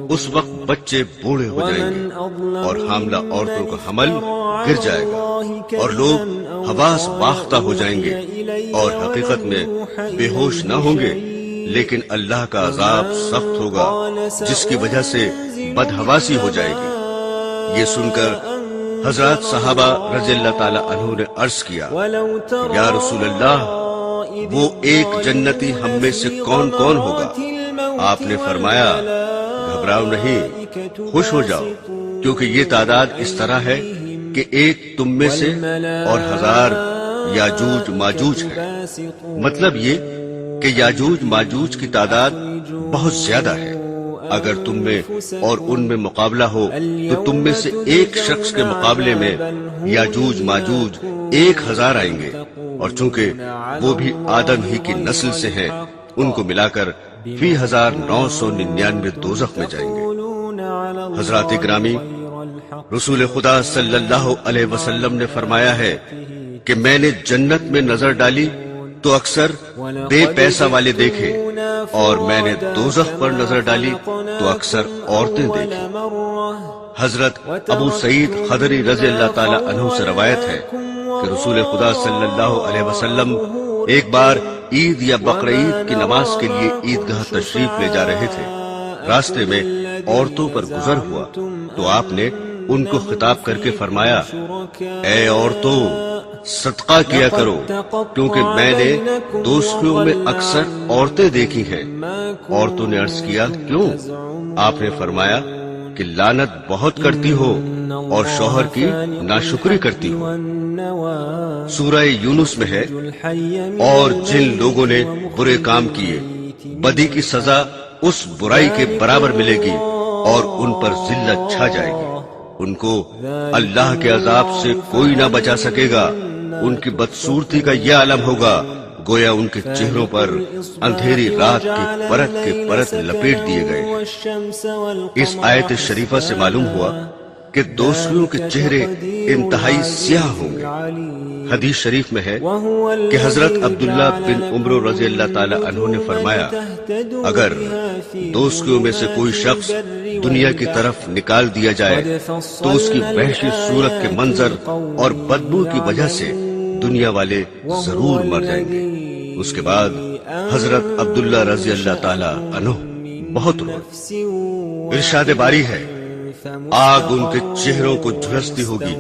اس وقت بچے بوڑھے ہو جائیں گے اور حاملہ عورتوں کا حمل گر جائے گا اور لوگ حواس باختہ ہو جائیں گے اور حقیقت میں بے ہوش نہ ہوں گے، لیکن اللہ کا عذاب سخت ہوگا جس کی وجہ سے بدحواسی ہو جائے گی۔ یہ سن کر حضرات صحابہ رضی اللہ تعالی عنہ نے عرض کیا یا رسول اللہ، وہ ایک جنتی ہم میں سے کون کون ہوگا؟ آپ نے فرمایا گھبراؤ نہیں، خوش ہو جاؤ، کیونکہ یہ تعداد اس طرح ہے کہ ایک تم میں سے اور 1000 یاجوج ماجوج ہے۔ مطلب یہ کہ یاجوج ماجوج کی تعداد بہت زیادہ ہے۔ اگر تم میں اور ان میں مقابلہ ہو تو تم میں سے ایک شخص کے مقابلے میں یاجوج ماجوج 1000 آئیں گے، اور چونکہ وہ بھی آدم ہی کی نسل سے ہیں، ان کو ملا کر فی 1999 دوزخ میں جائیں گے۔ حضرات گرامی، رسول خدا صلی اللہ علیہ وسلم نے فرمایا ہے کہ میں نے جنت میں نظر ڈالی تو اکثر بے پیسہ والے دیکھے، اور میں نے دوزخ پر نظر ڈالی تو اکثر عورتیں دیکھی۔ حضرت ابو سعید خدری رضی اللہ تعالی عنہ سے روایت ہے کہ رسول خدا صلی اللہ علیہ وسلم ایک بار عید یا بقرعید کی نماز کے لیے عیدگاہ تشریف لے جا رہے تھے۔ راستے میں عورتوں پر گزر ہوا تو آپ نے ان کو خطاب کر کے فرمایا، اے عورتوں، صدقہ کیا کرو، کیونکہ میں نے دوستیوں میں اکثر عورتیں دیکھی ہیں۔ عورتوں نے عرض کیا کیوں؟ آپ نے فرمایا کہ لعنت بہت کرتی ہو اور شوہر کی ناشکری کرتی ہو۔ سورہ یونس میں ہے، اور جن لوگوں نے برے کام کیے بدی کی سزا اس برائی کے برابر ملے گی اور ان پر ذلت چھا جائے گی، ان کو اللہ کے عذاب سے کوئی نہ بچا سکے گا۔ ان کی بدصورتی کا یہ عالم ہوگا گویا ان کے چہروں پر اندھیری رات کی پرت لپیٹ دیے گئے۔ اس آیت شریفہ سے معلوم ہوا کہ دوستیوں کے چہرے انتہائی سیاہ ہوں گے۔ حدیث شریف میں ہے کہ حضرت عبداللہ بن عمر رضی اللہ تعالی عنہ نے فرمایا، اگر دوستیوں میں سے کوئی شخص دنیا کی طرف نکال دیا جائے تو اس کی وحشی صورت کے منظر اور بدبو کی وجہ سے دنیا والے ضرور مر جائیں گے۔ اس کے بعد حضرت عبداللہ رضی اللہ تعالی عنہ بہت روئے۔ ارشاد باری ہے، آگ ان کے چہروں کو جھلستی ہوگی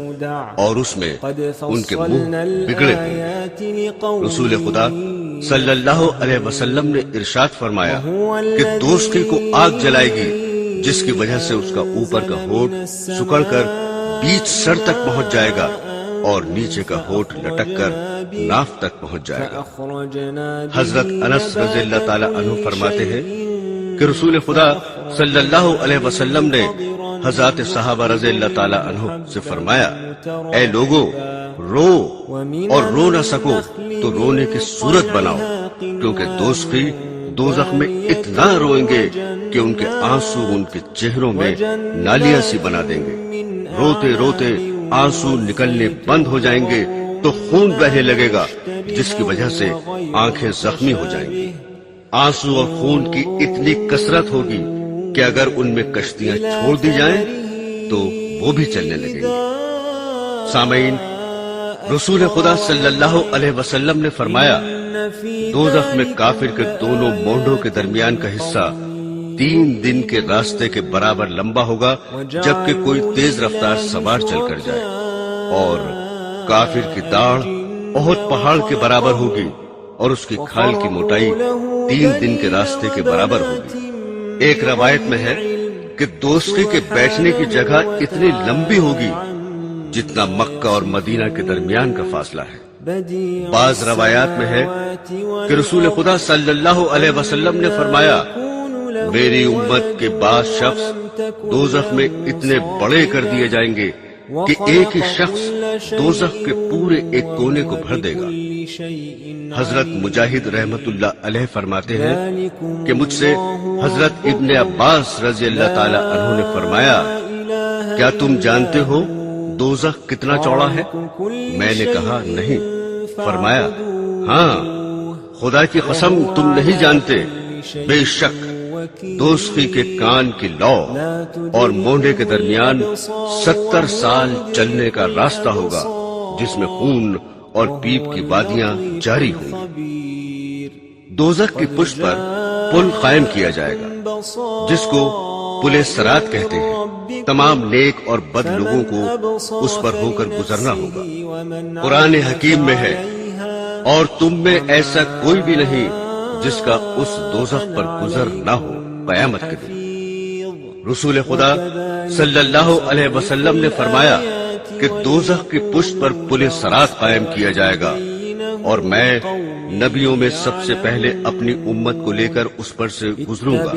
اور اس میں ان کے منہ بگڑے ہوں گے۔ رسول خدا صلی اللہ علیہ وسلم نے ارشاد فرمایا کہ دوستی کو آگ جلائے گی جس کی وجہ سے اس کا اوپر کا ہونٹ سکڑ کر بیچ سر تک پہنچ جائے گا اور نیچے کا ہونٹ لٹک کر ناف تک پہنچ جائے گا۔ حضرت انس رضی اللہ تعالی عنہ فرماتے ہیں کہ رسول خدا صلی اللہ علیہ وسلم نے حضرات صحابہ رضی اللہ تعالی عنہ سے فرمایا، اے لوگو، رو اور رو نہ سکو تو رونے کی صورت بناؤ، کیونکہ دوزخی دوزخ میں اتنا روئیں گے کہ ان کے آنسو ان کے چہروں میں نالیاں سی بنا دیں گے۔ روتے روتے آنسو نکلنے بند ہو جائیں گے تو خون بہنے لگے گا جس کی وجہ سے آنکھیں زخمی ہو جائیں گی۔ آنسو اور خون کی اتنی کثرت ہوگی کہ اگر ان میں کشتیاں چھوڑ دی جائیں تو وہ بھی چلنے لگیں گے۔ سامعین، رسول خدا صلی اللہ علیہ وسلم نے فرمایا، دوزخ میں کافر کے دونوں مونڈوں کے درمیان کا حصہ 3 دن کے راستے کے برابر لمبا ہوگا جبکہ کوئی تیز رفتار سوار چل کر جائے، اور کافر کی داڑھ احد پہاڑ کے برابر ہوگی اور اس کی کھال کی موٹائی 3 دن کے راستے کے برابر ہوگی۔ ایک روایت میں ہے کہ دوستی کے بیٹھنے کی جگہ اتنی لمبی ہوگی جتنا مکہ اور مدینہ کے درمیان کا فاصلہ ہے۔ بعض روایات میں ہے کہ رسول خدا صلی اللہ علیہ وسلم نے فرمایا میری امت کے بعض شخص دوزخ میں اتنے بڑے کر دیے جائیں گے کہ ایک ہی شخص دوزخ کے پورے ایک کونے کو بھر دے گا۔ حضرت مجاہد رحمت اللہ علیہ فرماتے ہیں کہ مجھ سے حضرت ابن عباس رضی اللہ تعالی عنہ نے فرمایا کیا تم جانتے ہو دوزخ کتنا چوڑا ہے؟ میں نے کہا نہیں۔ فرمایا ہاں خدا کی قسم تم نہیں جانتے، بے شک دوزخی کے کان کی لو اور مونڈے کے درمیان 70 سال چلنے کا راستہ ہوگا جس میں خون اور پیپ کی وادیاں جاری ہوں گی۔ دوزخ کی پشت پر پل قائم کیا جائے گا جس کو پل صراط کہتے ہیں۔ تمام نیک اور بد لوگوں کو اس پر ہو کر گزرنا ہوگا۔ قرآن حکیم میں ہے اور تم میں ایسا کوئی بھی نہیں جس کا اس دوزخ پر گزر نہ ہو قیامت کے دن۔ رسول خدا صلی اللہ علیہ وسلم نے فرمایا کہ دوزخ کی پشت پر پل صراط قائم کیا جائے گا اور میں نبیوں میں سب سے پہلے اپنی امت کو لے کر اس پر سے گزروں گا،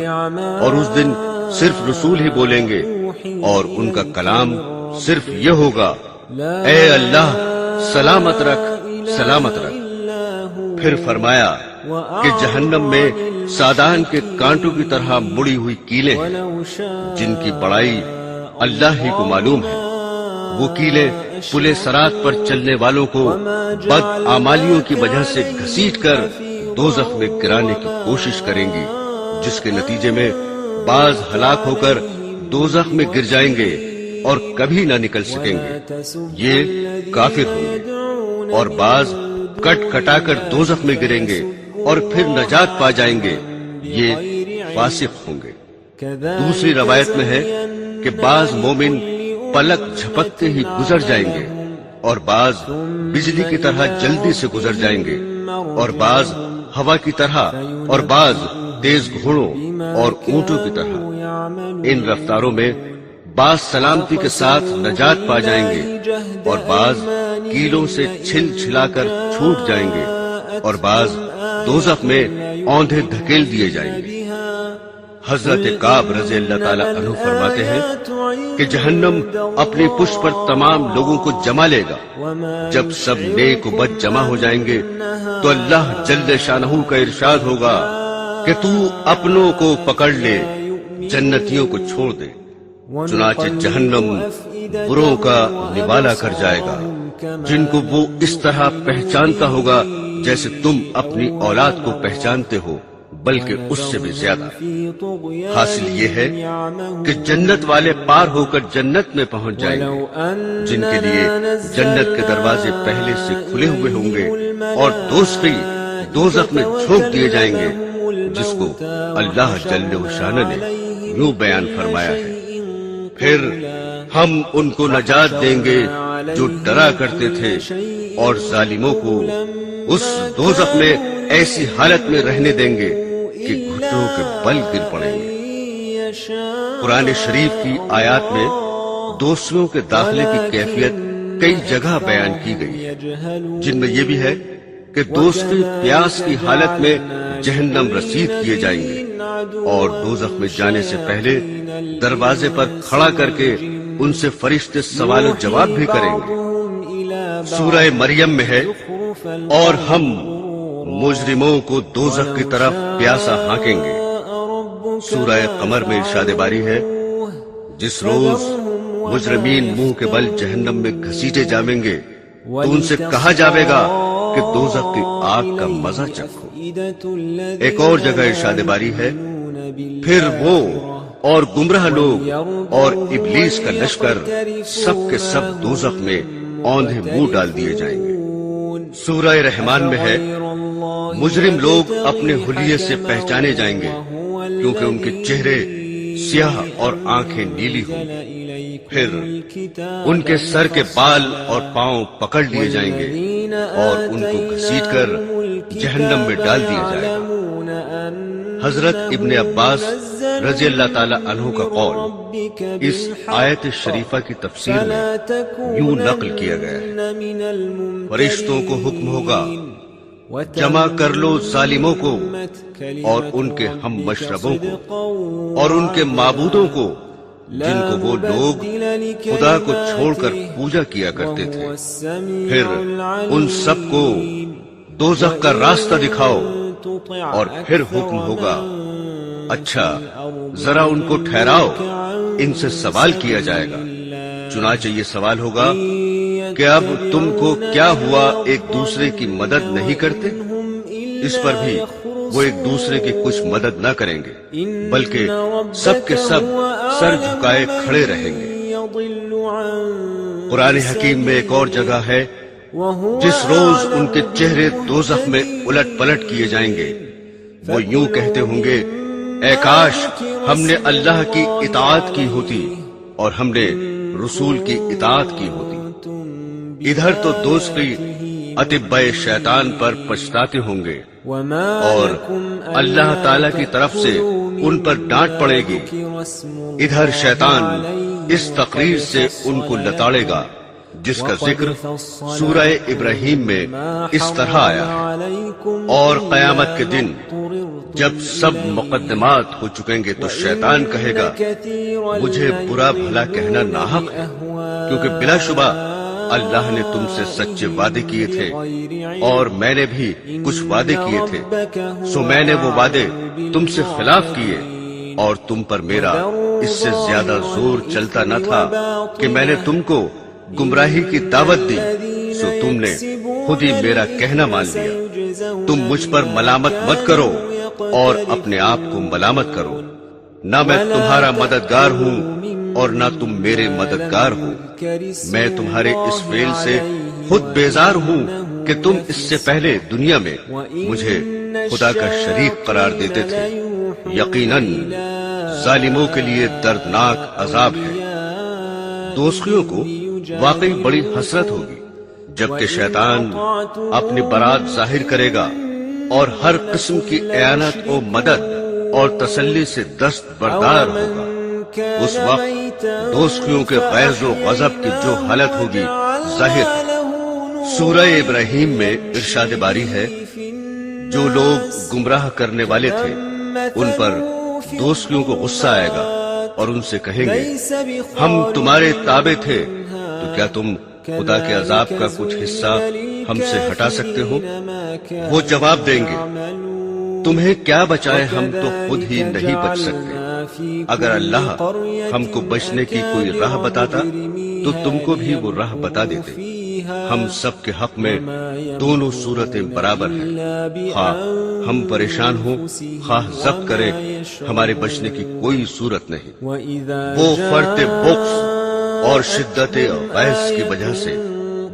اور اس دن صرف رسول ہی بولیں گے اور ان کا کلام صرف یہ ہوگا اے اللہ سلامت رکھ سلامت رکھ۔ پھر فرمایا کہ جہنم میں سادان کے کانٹوں کی طرح مڑی ہوئی کیلیں ہیں جن کی بڑائی اللہ ہی کو معلوم ہے۔ وہ کیلیں پل صراط پر چلنے والوں کو بد اعمالیوں کی وجہ سے گھسیٹ کر دوزخ میں گرانے کی کوشش کریں گی، جس کے نتیجے میں بعض ہلاک ہو کر دوزخ میں گر جائیں گے اور کبھی نہ نکل سکیں گے، یہ کافر ہوں گے، اور بعض کٹ کٹا کر دوزخ میں گریں گے اور پھر نجات پا جائیں گے، یہ فاسق ہوں گے۔ دوسری روایت میں ہے کہ بعض مومن پلک جھپکتے ہی گزر جائیں گے اور بعض بجلی کی طرح جلدی سے گزر جائیں گے اور بعض ہوا کی طرح اور بعض تیز گھوڑوں اور اونٹوں کی طرح۔ ان رفتاروں میں بعض سلامتی کے ساتھ نجات پا جائیں گے اور بعض کیلوں سے چھل چھلا کر چھوٹ جائیں گے اور بعض دوزخ میں اوندھے دھکیل دیے جائیں گے۔ حضرت کعب رضی اللہ تعالی عنہ فرماتے ہیں کہ جہنم اپنی پشت پر تمام لوگوں کو جما لے گا۔ جب سب نیک و بد جمع ہو جائیں گے تو اللہ جل شانہ کا ارشاد ہوگا کہ تو اپنوں کو پکڑ لے، جنتیوں کو چھوڑ دے۔ چنانچہ جہنم بروں کا نوالا کر جائے گا جن کو وہ اس طرح پہچانتا ہوگا جیسے تم اپنی اولاد کو پہچانتے ہو، بلکہ اس سے بھی زیادہ۔ حاصل یہ ہے کہ جنت والے پار ہو کر جنت میں پہنچ جائیں گے جن کے لیے جنت کے دروازے پہلے سے کھلے ہوئے ہوں گے، اور دوزخی دوزخ میں جھونک دیے جائیں گے، جس کو اللہ جل شانہ نے یوں بیان فرمایا ہے۔ پھر ہم ان کو نجات دیں گے جو ڈرا کرتے تھے، اور ظالموں کو اس دوزخ میں ایسی حالت میں رہنے دیں گے کہ گھٹنوں کے بل گر پڑیں گے۔ قرآن شریف کی آیات میں دوزخیوں کے داخلے کی کیفیت کئی جگہ بیان کی گئی ہے، جن میں یہ بھی ہے کہ دوزخی پیاس کی حالت میں جہنم رسید کیے جائیں گے، اور دوزخ میں جانے سے پہلے دروازے پر کھڑا کر کے ان سے فرشتے سوال و جواب بھی کریں گے۔ سورہ مریم میں ہے اور ہم مجرموں کو دوزخ کی طرف پیاسا ہانکیں گے۔ سورہ قمر میں ارشاد باری ہے جس روز مجرمین منہ کے بل جہنم میں گھسیٹے جائیں گے تو ان سے کہا جاوے گا کہ دوزخ کی آگ کا مزہ چکھو۔ ایک اور جگہ ارشاد باری ہے پھر وہ اور گمراہ لوگ اور ابلیس کا لشکر سب کے سب دوزخ میں اوندھے منہ ڈال دیے جائیں گے۔ سورہ رحمان میں ہے مجرم لوگ اپنے حلیے سے پہچانے جائیں گے کیونکہ ان کے چہرے سیاہ اور آنکھیں نیلی ہوں۔ پھر ان کے سر کے بال اور پاؤں پکڑ لیے جائیں گے اور ان کو گھسیٹ کر جہنم میں ڈال دیا جائے گا۔ حضرت ابن عباس رضی اللہ تعالی عنہ کا قول اس آیت شریفہ کی تفسیر میں یوں نقل کیا گیا ہے: فرشتوں کو حکم ہوگا جمع کر لو ظالموں کو اور ان کے ہم مشربوں کو اور ان کے معبودوں کو جن کو وہ لوگ خدا کو چھوڑ کر پوجا کیا کرتے تھے، پھر ان سب کو دوزخ کا راستہ دکھاؤ، اور پھر حکم ہوگا اچھا ذرا ان کو ٹھہراؤ، ان سے سوال کیا جائے گا۔ چنانچہ یہ سوال ہوگا کہ اب تم کو کیا ہوا ایک دوسرے کی مدد نہیں کرتے؟ اس پر بھی وہ ایک دوسرے کی کچھ مدد نہ کریں گے، بلکہ سب کے سب سر جھکائے کھڑے رہیں گے۔ قرآن حکیم میں ایک اور جگہ ہے: جس روز ان کے چہرے دوزخ میں الٹ پلٹ کیے جائیں گے، وہ یوں کہتے ہوں گے اے کاش ہم نے اللہ کی اطاعت کی ہوتی اور ہم نے رسول کی اطاعت کی ہوتی۔ ادھر تو دوزخی اتباع شیطان پر پچھتاتے ہوں گے اور اللہ تعالی کی طرف سے ان پر ڈانٹ پڑے گی، ادھر شیطان اس تقریر سے ان کو لتاڑے گا جس کا ذکر سورہ ابراہیم میں اس طرح آیا ہے۔ اور قیامت کے دن جب سب مقدمات ہو چکیں گے تو شیطان کہے گا مجھے برا بھلا کہنا ناحق ہے، کیونکہ بلا شبہ اللہ نے تم سے سچے وعدے کیے تھے اور میں نے بھی کچھ وعدے کیے تھے، سو میں نے وہ وعدے تم سے خلاف کیے اور تم پر میرا اس سے زیادہ زور چلتا نہ تھا کہ میں نے تم کو گمراہی کی دعوت دی، سو تم نے خود ہی میرا کہنا مان لیا۔ تم مجھ پر ملامت مت کرو اور اپنے آپ کو ملامت کرو، نہ میں تمہارا مددگار ہوں اور نہ تم میرے مددگار ہو۔ میں تمہارے اس فعل سے خود بیزار ہوں کہ تم اس سے پہلے دنیا میں مجھے خدا کا شریک قرار دیتے تھے۔ یقیناً ظالموں کے لیے دردناک عذاب ہے۔ دوزخیوں کو واقعی بڑی حسرت ہوگی جبکہ شیطان اپنی برات ظاہر کرے گا اور ہر قسم کی اعانت و مدد اور تسلی سے دست بردار ہوگا۔ اس وقت دوزخیوں کے غیظ و غضب کی جو حالت ہوگی ظاہر ہے۔ سورہ ابراہیم میں ارشاد باری ہے جو لوگ گمراہ کرنے والے تھے ان پر دوزخیوں کو غصہ آئے گا اور ان سے کہیں گے ہم تمہارے تابع تھے، تو کیا تم خدا کے عذاب کا کچھ حصہ ہم سے ہٹا سکتے ہو؟ وہ جواب دیں گے تمہیں کیا بچائے، ہم تو خود ہی نہیں بچ سکتے۔ اگر اللہ ہم کو بچنے کی کوئی راہ بتاتا تو تم کو بھی وہ راہ بتا دیتے۔ ہم سب کے حق میں دونوں صورتیں برابر ہیں، خواہ ہم پریشان ہوں خواہ ضبط کرے، ہمارے بچنے کی کوئی صورت نہیں۔ وہ فرط بخس اور شدت غیظ کی وجہ سے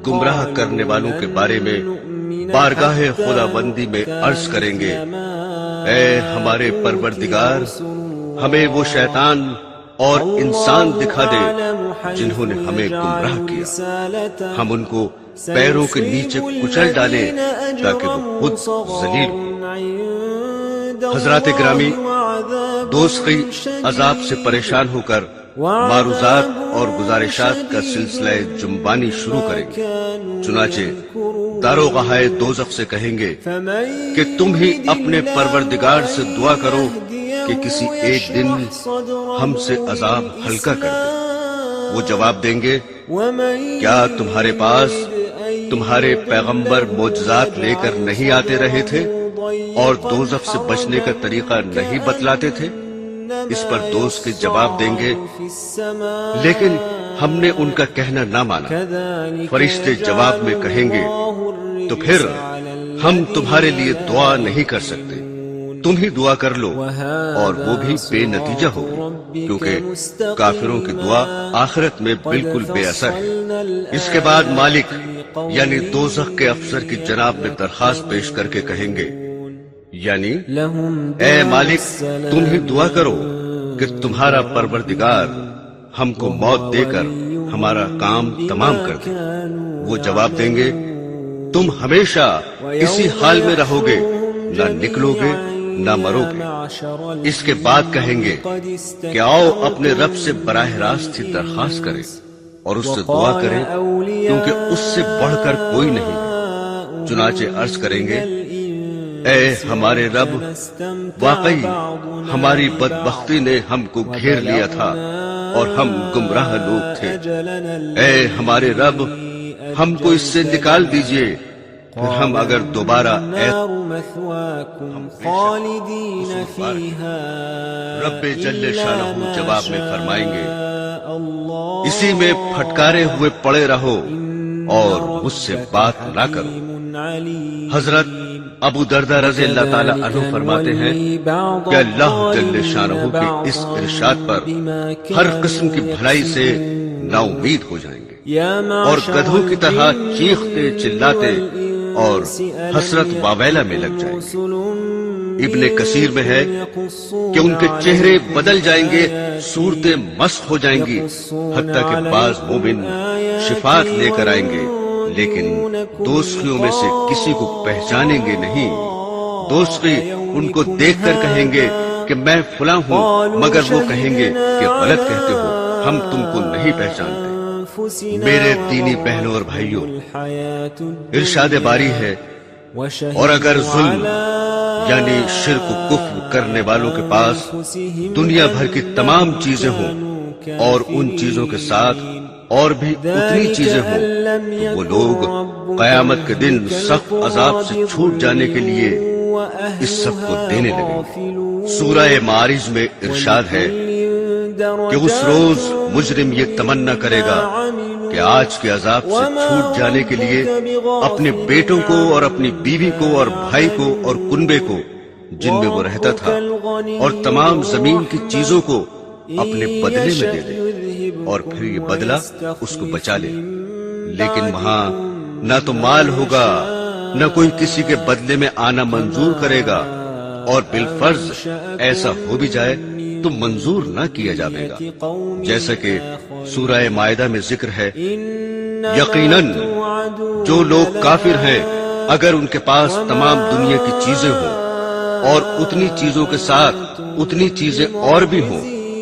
گمراہ کرنے والوں کے بارے میں بارگاہ خداوندی میں عرض کریں گے اے ہمارے پروردگار، ہمیں وہ شیطان اور انسان دکھا دے جنہوں نے ہمیں گمراہ کیا، ہم ان کو پیروں کے نیچے کچل ڈالیں تاکہ وہ خود ذلیل ہوں۔ حضرات گرامی، دوزخی عذاب سے پریشان ہو کر معروضات اور گزارشات کا سلسلہ جنبانی شروع کریں گے۔ چنانچہ داروغہائے دوزخ سے کہیں گے کہ تم ہی اپنے پروردگار سے دعا کرو کہ کسی ایک دن ہم سے عذاب ہلکا کر دے۔ وہ جواب دیں گے کیا تمہارے پاس تمہارے پیغمبر معجزات لے کر نہیں آتے رہے تھے اور دوزخ سے بچنے کا طریقہ نہیں بتلاتے تھے؟ اس پر دوست کے جواب دیں گے لیکن ہم نے ان کا کہنا نہ مانا۔ فرشتے جواب میں کہیں گے تو پھر ہم تمہارے لیے دعا نہیں کر سکتے، تم ہی دعا کر لو، اور وہ بھی بے نتیجہ ہوگی کیونکہ کافروں کی دعا آخرت میں بالکل بے اثر ہے۔ اس کے بعد مالک یعنی دوزخ کے افسر کی جناب میں درخواست پیش کر کے کہیں گے یعنی اے مالک تم ہی دعا کرو کہ تمہارا پروردگار ہم کو موت دے کر ہمارا کام تمام کر دے۔ وہ جواب دیں گے تم ہمیشہ اسی حال میں رہو گے، نہ نکلو گے نہ مرو گے۔ اس کے بعد کہیں گے کہ آؤ اپنے رب سے براہ راست ہی درخواست کریں اور اس سے دعا کریں، کیونکہ اس سے بڑھ کر کوئی نہیں ہے۔ چنانچہ عرض کریں گے، اے ہمارے رب، واقعی ہماری بدبختی نے ہم کو گھیر لیا تھا اور ہم گمراہ لوگ تھے۔ اے ہمارے رب، ہم کو اس سے نکال دیجئے، پھر ہم اگر دوبارہ رب جل شانہ جواب میں فرمائیں گے، اسی میں پھٹکارے ہوئے پڑے رہو اور مجھ سے بات نہ کرو۔ حضرت ابو دردہ رضی اللہ تعالی عنہ فرماتے ہیں کہ اللہ جل شانہ کے اس ارشاد پر ہر قسم کی بھلائی سے نا امید ہو جائیں گے اور گدھوں کی طرح چیختے چلاتے اور حسرت واویلا میں لگ جائیں گے۔ ابن کثیر میں ہے کہ ان کے چہرے بدل جائیں گے، صورتیں مسخ ہو جائیں گی، حتیٰ کہ بعض مومن شفاعت لے کر آئیں گے، لیکن دوستیوں میں سے کسی کو پہچانیں گے نہیں۔ دوستی ان کو دیکھ کر کہیں گے کہ میں فلاں ہوں، مگر وہ کہیں گے کہ غلط کہتے ہو، ہم تم کو نہیں پہچانتے۔ میرے دینی بہنوں اور بھائیوں، ارشاد باری ہے، اور اگر ظلم یعنی شرک و کفر کرنے والوں کے پاس دنیا بھر کی تمام چیزیں ہوں اور ان چیزوں کے ساتھ اور بھی اتنی چیزیں ہوں، تو وہ لوگ قیامت کے دن سخت عذاب سے چھوٹ جانے کے لیے اس سب کو دینے لگیں۔ سورہ معارج میں ارشاد ہے کہ اس روز مجرم یہ تمنا کرے گا کہ آج کے عذاب سے چھوٹ جانے کے لیے اپنے بیٹوں کو اور اپنی بیوی کو اور بھائی کو اور کنبے کو جن میں وہ رہتا تھا اور تمام زمین کی چیزوں کو اپنے بدلے میں دے دے، اور پھر یہ بدلہ اس کو بچا لے۔ لیکن وہاں نہ تو مال ہوگا، نہ کوئی کسی کے بدلے میں آنا منظور کرے گا، اور بالفرض ایسا ہو بھی جائے تو منظور نہ کیا جائے گا، جیسا کہ سورہ مائدہ میں ذکر ہے، یقیناً جو لوگ کافر ہیں اگر ان کے پاس تمام دنیا کی چیزیں ہوں اور اتنی چیزوں کے ساتھ اتنی چیزیں اور بھی ہوں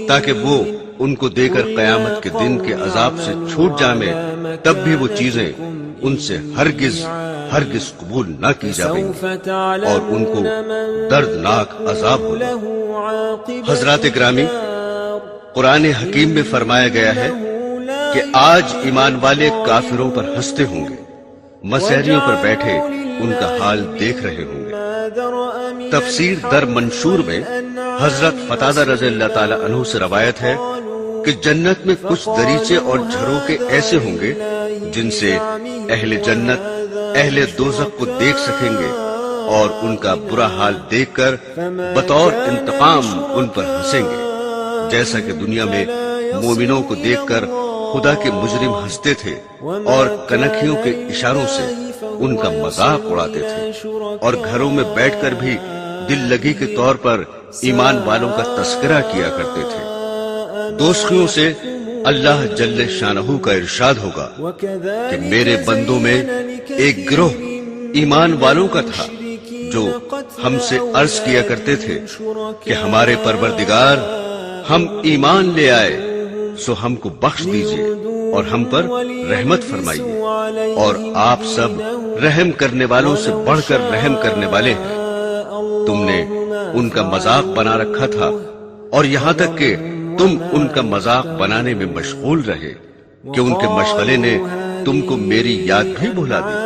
تاکہ وہ ان کو دے کر قیامت کے دن کے عذاب سے چھوٹ جائیں، تب بھی وہ چیزیں ان سے ہرگز قبول نہ کی جائیں اور ان کو دردناک عذاب ہوگا۔ حضرات گرامی، قرآن حکیم میں فرمایا گیا ہے کہ آج ایمان والے کافروں پر ہنستے ہوں گے، مسحریوں پر بیٹھے ان کا حال دیکھ رہے ہوں گے۔ تفسیر در منشور میں حضرت قتادہ رضی اللہ تعالی عنہ سے روایت ہے کہ جنت میں کچھ دریچے اور جھروکے ایسے ہوں گے جن سے اہل جنت اہل دوزخ کو دیکھ سکیں گے اور ان کا برا حال دیکھ کر بطور انتقام ان پر ہنسیں گے، جیسا کہ دنیا میں مومنوں کو دیکھ کر خدا کے مجرم ہنستے تھے اور کنکھیوں کے اشاروں سے ان کا مذاق اڑاتے تھے، اور گھروں میں بیٹھ کر بھی دل لگی کے طور پر ایمان والوں کا تذکرہ کیا کرتے تھے۔ دوستیوں سے اللہ جل شانہ کا ارشاد ہوگا کہ میرے بندوں میں ایک گروہ ایمان والوں کا تھا جو ہم سے عرض کیا کرتے تھے کہ ہمارے پروردگار، ہم ایمان لے آئے سو ہم کو بخش دیجئے اور ہم پر رحمت فرمائیے، اور آپ سب رحم کرنے والوں سے بڑھ کر رحم کرنے والے ہیں۔ تم نے ان کا مذاق بنا رکھا تھا اور یہاں تک کہ تم ان کا مذاق بنانے میں مشغول رہے کہ ان کے مشغلے نے تم کو میری یاد بھی بھلا دی۔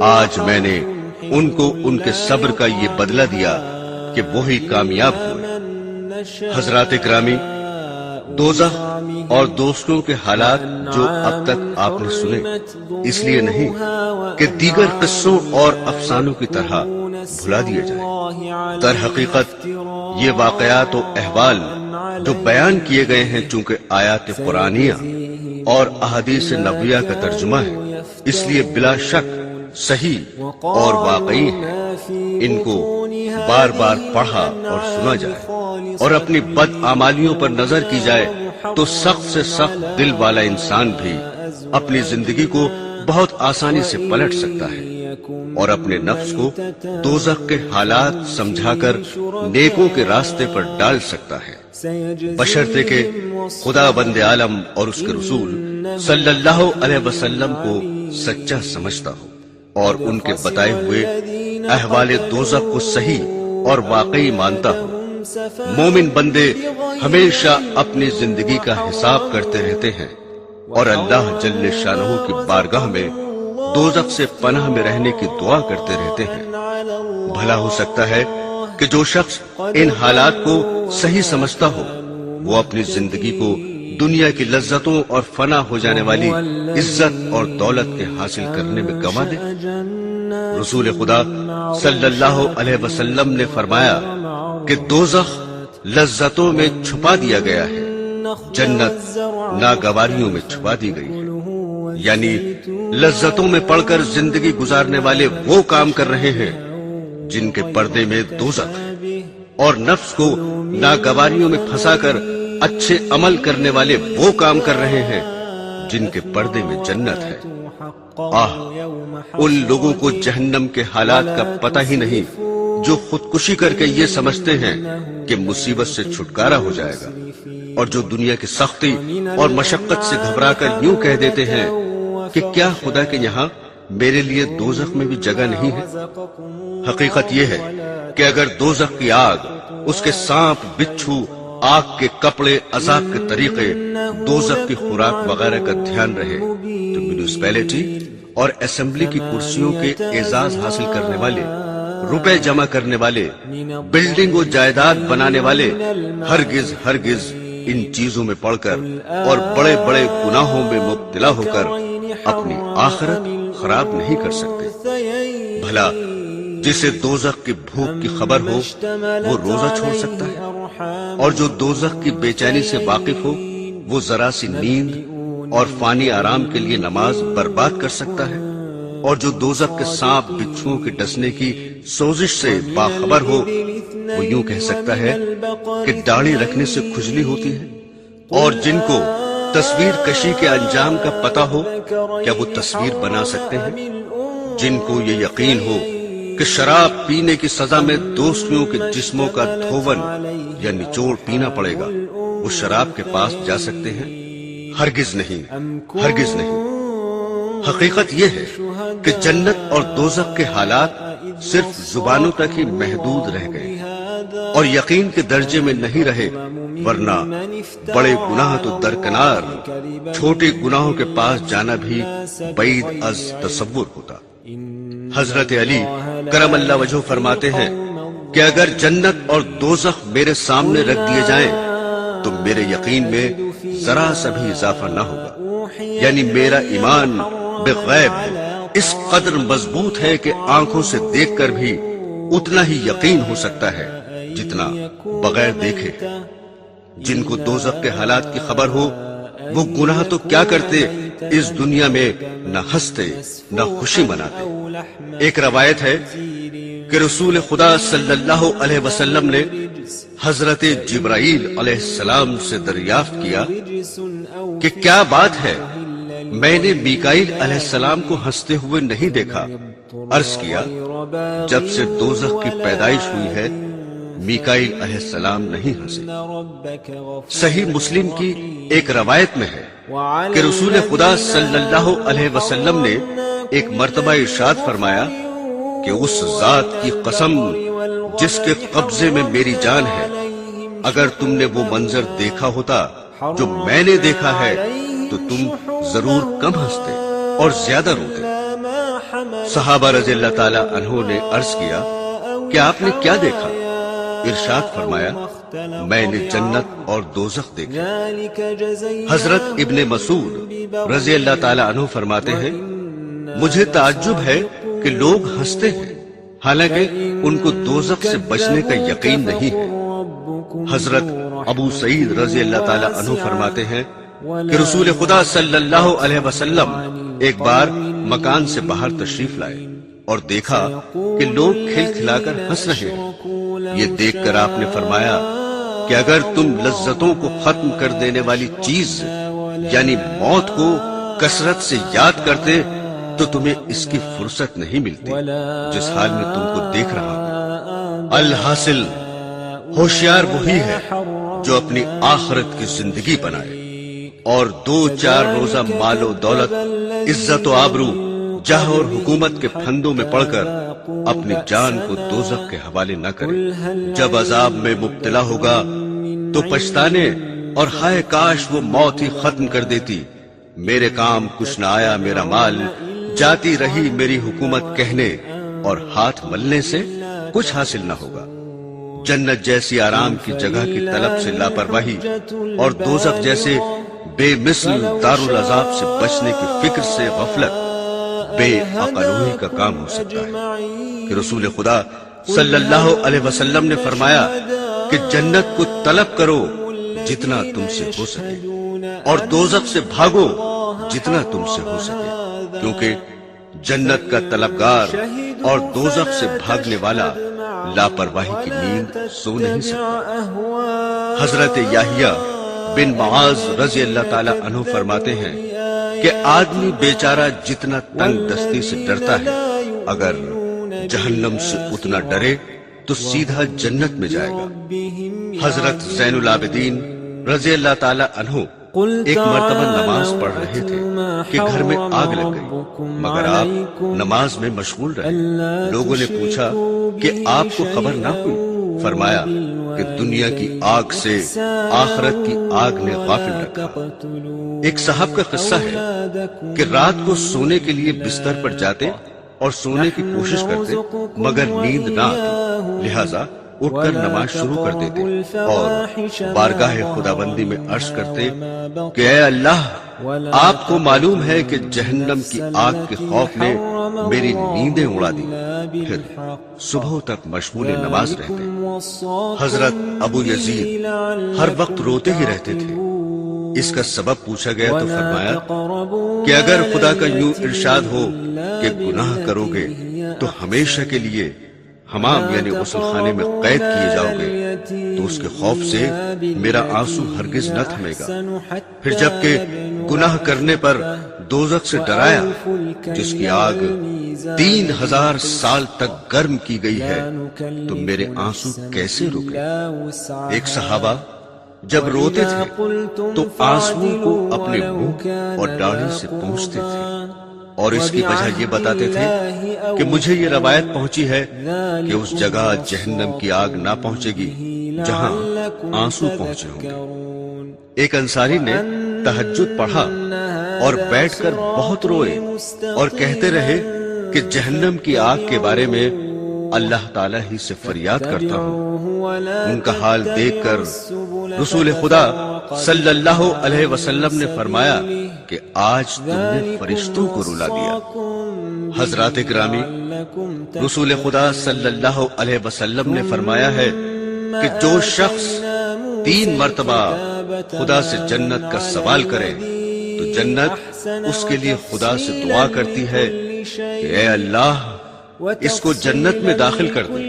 آج میں نے ان کو ان کے صبر کا یہ بدلہ دیا کہ وہی کامیاب ہوئے۔ حضرات اکرامی، دوزخ اور دوستوں کے حالات جو اب تک آپ نے سنے اس لیے نہیں کہ دیگر قصوں اور افسانوں کی طرح بھلا دیا جائے۔ در حقیقت یہ واقعات و احوال جو بیان کیے گئے ہیں چونکہ آیات قرآنیہ اور احادیث نبویہ کا ترجمہ ہے، اس لیے بلا شک صحیح اور واقعی ہے۔ ان کو بار بار پڑھا اور سنا جائے اور اپنی بد اعمالیوں پر نظر کی جائے تو سخت سے سخت دل والا انسان بھی اپنی زندگی کو بہت آسانی سے پلٹ سکتا ہے۔ اور اپنے نفس کو دوزخ کے حالات سمجھا کر نیکوں کے راستے پر ڈال سکتا ہے، بشرطے کہ خدا بند عالم اور اس کے رسول صلی اللہ علیہ وسلم کو سچا سمجھتا ہو اور ان کے بتائے ہوئے احوال دوزخ کو صحیح اور واقعی مانتا ہو۔ مومن بندے ہمیشہ اپنی زندگی کا حساب کرتے رہتے ہیں اور اللہ جل شانہ کی بارگاہ میں دوزخ سے پناہ میں رہنے کی دعا کرتے رہتے ہیں۔ بھلا ہو سکتا ہے کہ جو شخص ان حالات کو صحیح سمجھتا ہو وہ اپنی زندگی کو دنیا کی لذتوں اور فنا ہو جانے والی عزت اور دولت کے حاصل کرنے میں گنوا دے۔ رسول خدا صلی اللہ علیہ وسلم نے فرمایا کہ دوزخ لذتوں میں چھپا دیا گیا ہے، جنت ناگواریوں میں چھپا دی گئی ہے۔ یعنی لذتوں میں پڑھ کر زندگی گزارنے والے وہ کام کر رہے ہیں جن کے پردے میں دوزخ ہے، اور نفس کو ناگواریوں میں پھنسا کر اچھے عمل کرنے والے وہ کام کر رہے ہیں جن کے پردے میں جنت ہے۔ ان لوگوں کو جہنم کے حالات کا پتہ ہی نہیں جو خودکشی کر کے یہ سمجھتے ہیں کہ مصیبت سے چھٹکارا ہو جائے گا، اور جو دنیا کی سختی اور مشقت سے گھبرا کر یوں کہہ دیتے ہیں کہ کیا خدا کے یہاں میرے لیے دوزخ میں بھی جگہ نہیں ہے۔ حقیقت یہ ہے کہ اگر دوزخ کی آگ، اس کے سانپ بچھو، آگ کے کپڑے، عذاب کے طریقے، دوزخ کی خوراک وغیرہ کا دھیان رہے تو میونسپیلٹی اور اسمبلی کی کرسیوں کے اعزاز حاصل کرنے والے، روپے جمع کرنے والے، بلڈنگ و جائیداد بنانے والے ہرگز ان چیزوں میں پڑھ کر اور بڑے بڑے گناہوں میں مبتلا ہو کر اپنی آخرت خراب نہیں کر سکتے۔ بھلا جسے دوزخ کی بھوک کی خبر ہو وہ روزہ چھوڑ سکتا ہے، اور جو دوزخ کی بے چینی سے واقف ہو وہ ذرا سی نیند اور فانی آرام کے لیے نماز برباد کر سکتا ہے، اور جو دوزخ کے سانپ بچھوؤں کے ڈسنے کی سوزش سے باخبر ہو وہ یوں کہہ سکتا ہے کہ داڑھی رکھنے سے کھجلی ہوتی ہے، اور جن کو تصویر کشی کے انجام کا پتہ ہو کیا وہ تصویر بنا سکتے ہیں؟ جن کو یہ یقین ہو کہ شراب پینے کی سزا میں دوستیوں کے جسموں کا دھون یا نچوڑ پینا پڑے گا، وہ شراب کے پاس جا سکتے ہیں؟ ہرگز نہیں۔ حقیقت یہ ہے کہ جنت اور دوزخ کے حالات صرف زبانوں تک ہی محدود رہ گئے اور یقین کے درجے میں نہیں رہے، ورنہ بڑے گناہ تو درکنار، چھوٹے گناہوں کے پاس جانا بھی بعید از تصور ہوتا۔ حضرت علی کرم اللہ وجہہ فرماتے ہیں کہ اگر جنت اور دوزخ میرے سامنے رکھ دیے جائیں تو میرے یقین میں ذرا سا بھی اضافہ نہ ہوگا، یعنی میرا ایمان بغیب اس قدر مضبوط ہے کہ آنکھوں سے دیکھ کر بھی اتنا ہی یقین ہو سکتا ہے جتنا بغیر دیکھے۔ جن کو دوزخ کے حالات کی خبر ہو وہ گناہ تو کیا کرتے، اس دنیا میں نہ ہنستے نہ خوشی مناتے۔ ایک روایت ہے کہ رسول خدا صلی اللہ علیہ وسلم نے حضرت جبرائیل علیہ السلام سے دریافت کیا کہ کیا بات ہے، میں نے میکائیل علیہ السلام کو ہنستے ہوئے نہیں دیکھا۔ عرض کیا جب سے دوزخ کی پیدائش ہوئی ہے میکائیل علیہ السلام نہیں ہنسے۔ صحیح مسلم کی ایک روایت میں ہے کہ رسول خدا صلی اللہ علیہ وسلم نے ایک مرتبہ ارشاد فرمایا کہ اس ذات کی قسم جس کے قبضے میں میری جان ہے، اگر تم نے وہ منظر دیکھا ہوتا جو میں نے دیکھا ہے تو تم ضرور کم ہنستے اور زیادہ روتے۔ صحابہ رضی اللہ تعالی عنہ نے عرض کیا کہ آپ نے کیا دیکھا؟ ارشاد فرمایا میں نے جنت اور دوزخ دیکھا۔ حضرت ابن مسعود رضی اللہ تعالی عنہ فرماتے ہیں مجھے تعجب ہے کہ لوگ ہنستے ہیں حالانکہ ان کو دوزخ سے بچنے کا یقین نہیں ہے۔ حضرت ابو سعید رضی اللہ تعالی عنہ فرماتے ہیں کہ رسول خدا صلی اللہ علیہ وسلم ایک بار مکان سے باہر تشریف لائے اور دیکھا کہ لوگ کھل کھلا کر ہنس رہے ہیں۔ یہ دیکھ کر آپ نے فرمایا کہ اگر تم لذتوں کو ختم کر دینے والی چیز یعنی موت کو کثرت سے یاد کرتے تو تمہیں اس کی فرصت نہیں ملتی جس حال میں تم کو دیکھ رہا ہوں۔ الحاصل ہوشیار وہی ہے جو اپنی آخرت کی زندگی بنائے اور 2-4 روزہ مال و دولت، عزت و آبرو، جاہ اور حکومت کے پھندوں میں پڑ کر اپنی جان کو دوزخ کے حوالے نہ کرے۔ جب عذاب میں مبتلا ہوگا تو پچھتانے اور ہائے کاش وہ موت ہی ختم کر دیتی، میرے کام کچھ نہ آیا، میرا مال جاتی رہی میری حکومت کہنے اور ہاتھ ملنے سے کچھ حاصل نہ ہوگا۔ جنت جیسی آرام کی جگہ کی طلب سے لاپرواہی اور دوزخ جیسے بے مثل دارالعذاب سے بچنے کی فکر سے غفلت بے عقلوی کا کام ہو سکتا ہے کہ رسول خدا صلی اللہ علیہ وسلم نے فرمایا کہ جنت کو طلب کرو جتنا تم سے ہو سکے اور دوزخ سے بھاگو جتنا تم سے ہو سکے، کیونکہ جنت کا طلبگار اور دوزخ سے بھاگنے والا لاپرواہی کی نیند سو نہیں سکتا۔ حضرت یحییٰ بن معاذ رضی اللہ تعالی عنہ فرماتے ہیں کہ آدمی بیچارہ جتنا تنگ دستی سے ڈرتا ہے، اگر جہنم سے اتنا ڈرے تو سیدھا جنت میں جائے گا۔ حضرت زین العابدین رضی اللہ تعالی عنہ ایک مرتبہ نماز پڑھ رہے تھے کہ گھر میں آگ لگ گئی، مگر آپ نماز میں مشغول رہے۔ لوگوں نے پوچھا کہ آپ کو خبر نہ ہوئی؟ فرمایا کہ دنیا کی آگ سے آخرت کی آگ نے غافل رکھا۔ ایک صاحب کا قصہ ہے کہ رات کو سونے کے لیے بستر پر جاتے اور سونے کی کوشش کرتے مگر نیند نہ آتی، لہذا اٹھ کر نماز شروع کر دیتے اور بارگاہ خداوندی میں عرض کرتے کہ اے اللہ، آپ کو معلوم ہے کہ جہنم کی آگ کے خوف نے میری نیندیں اڑا دی، پھر صبح تک مشغول نماز رہتے۔ حضرت ابو یزید ہر وقت روتے ہی رہتے تھے۔ اس کا سبب پوچھا گیا تو فرمایا کہ اگر خدا کا یوں ارشاد ہو کہ گناہ کرو گے تو ہمیشہ کے لیے حمام یعنی غسل خانے میں قید کیے جاؤ گے تو اس کے خوف سے میرا آنسو ہرگز نہ تھمے گا۔ پھر جبکہ گناہ کرنے پر دوزخ سے ڈرایا جس کی آگ 3000 سال تک گرم کی گئی ہے تو میرے آنسو کیسے رکے؟ ایک صحابہ جب روتے تھے تو آنسو کو اپنے منہ اور داڑھی سے پونچھتے تھے اور اس کی وجہ یہ بتاتے تھے کہ مجھے یہ روایت پہنچی ہے کہ اس جگہ جہنم کی آگ نہ پہنچے گی جہاں آنسو پہنچے ہوں گے۔ ایک انصاری نے تہجد پڑھا اور بیٹھ کر بہت روئے اور کہتے رہے کہ جہنم کی آگ کے بارے میں اللہ تعالیٰ ہی سے فریاد کرتا ہوں۔ ان کا حال دیکھ کر رسول خدا صلی اللہ علیہ وسلم نے فرمایا کہ آج تم نے فرشتوں کو رلا دیا۔ حضرات گرامی، رسول خدا صلی اللہ علیہ وسلم نے فرمایا ہے کہ جو شخص 3 مرتبہ خدا سے جنت کا سوال کرے تو جنت اس کے لیے خدا سے دعا کرتی ہے کہ اے اللہ اس کو جنت میں داخل کر دے،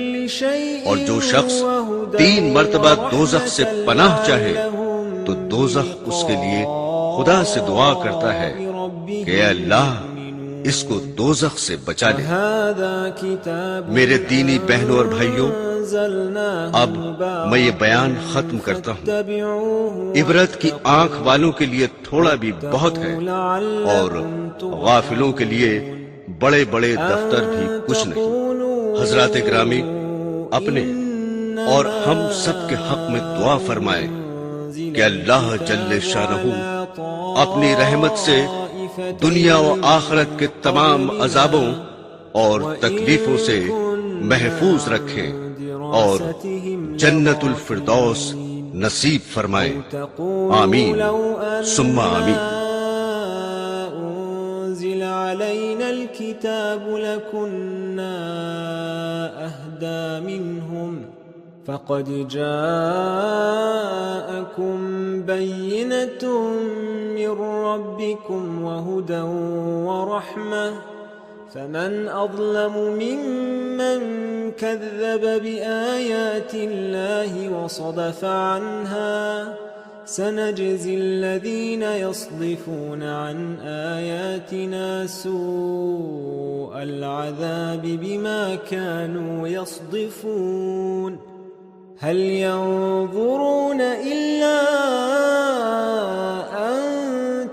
اور جو شخص 3 مرتبہ دوزخ سے پناہ چاہے تو دوزخ اس کے لیے خدا سے دعا کرتا ہے کہ اے اللہ اس کو دوزخ سے بچا لے۔ میرے دینی بہنوں اور بھائیوں، اب میں یہ بیان ختم کرتا ہوں۔ عبرت کی آنکھ والوں کے لیے تھوڑا بھی بہت ہے اور غافلوں کے لیے بڑے بڑے دفتر بھی کچھ نہیں۔ حضرات گرامی، اپنے اور ہم سب کے حق میں دعا فرمائیں کہ اللہ جل شانہ اپنی رحمت سے دنیا و آخرت کے تمام عذابوں اور تکلیفوں سے محفوظ رکھیں اور جنت الفردوس نصیب فرمائیں۔ آمین ثم آمین۔ علينا الكتاب لكنا أهدى منهم فقد جاءكم بينة من ربكم وهدى ورحمة فمن أظلم ممن كذب بآيات الله وصدف عنها سنجزي الذين يصدفون عن آياتنا سوء العذاب بما كانوا يصدفون هل ينظرون إلا أن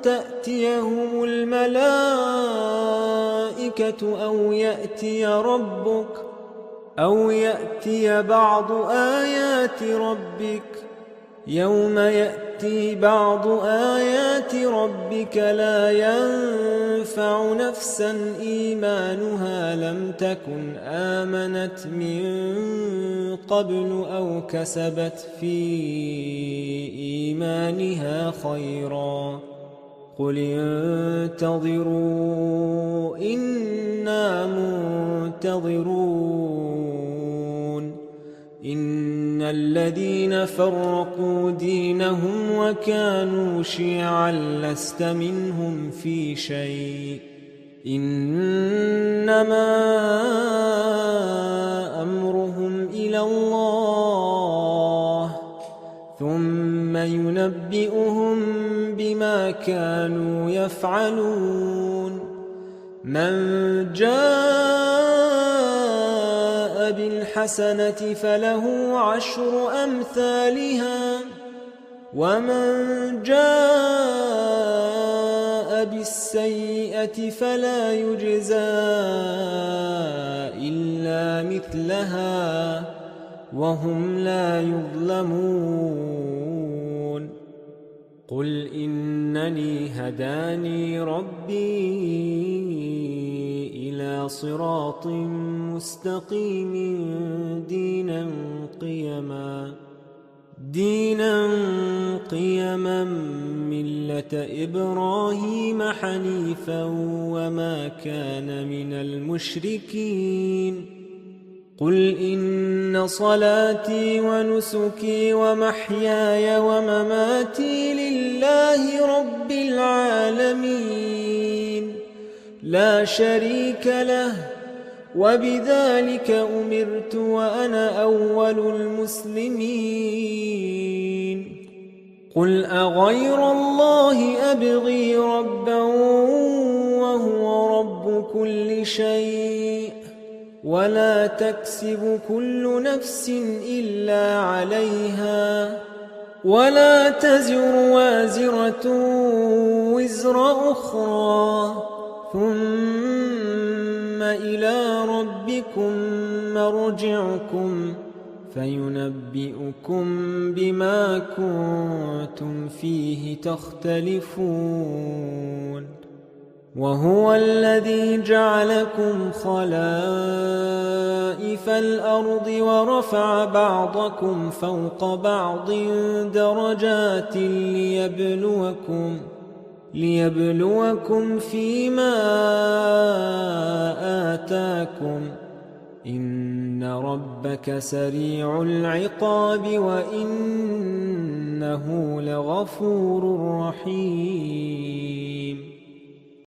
تأتيهم الملائكة أو يأتي بعض آيات ربك يوم يأتي بعض آيات ربك لا ينفع نفسا إيمانها لم تكن آمنت من قبل أو كسبت في إيمانها خيرا قل انتظروا إنا منتظرون إن الذين فرقوا دينهم وكانوا شيعا لست منهم في شيء إنما أمرهم إلى الله ثم ينبئهم بما كانوا يفعلون من جاء بالحسنة فله 10 أمثالها ومن جاء بالسيئة فلا يجزى إلا مثلها وهم لا يظلمون قل إنني هداني ربي إلى صراط مستقيم دينا قيما ملة إبراهيم حنيفا وما كان من المشركين قل إن صلاتي ونسكي ومحياي ومماتي لله رب العالمين لا شريك له وبذلك أمرت وأنا أول المسلمين قل أغير الله أبغي ربا وهو رب كل شيء ولا تكسب كل نفس إلا عليها ولا تزر وازرة وزر أخرى ثم إلى ربكم مرجعكم فينبئكم بما كنتم فيه تختلفون وهو الذي جعلكم خلائف الأرض ورفع بعضكم فوق بعض درجات ليبلوكم فيما آتاكم إن ربك سريع العقاب وإنه لغفور رحيم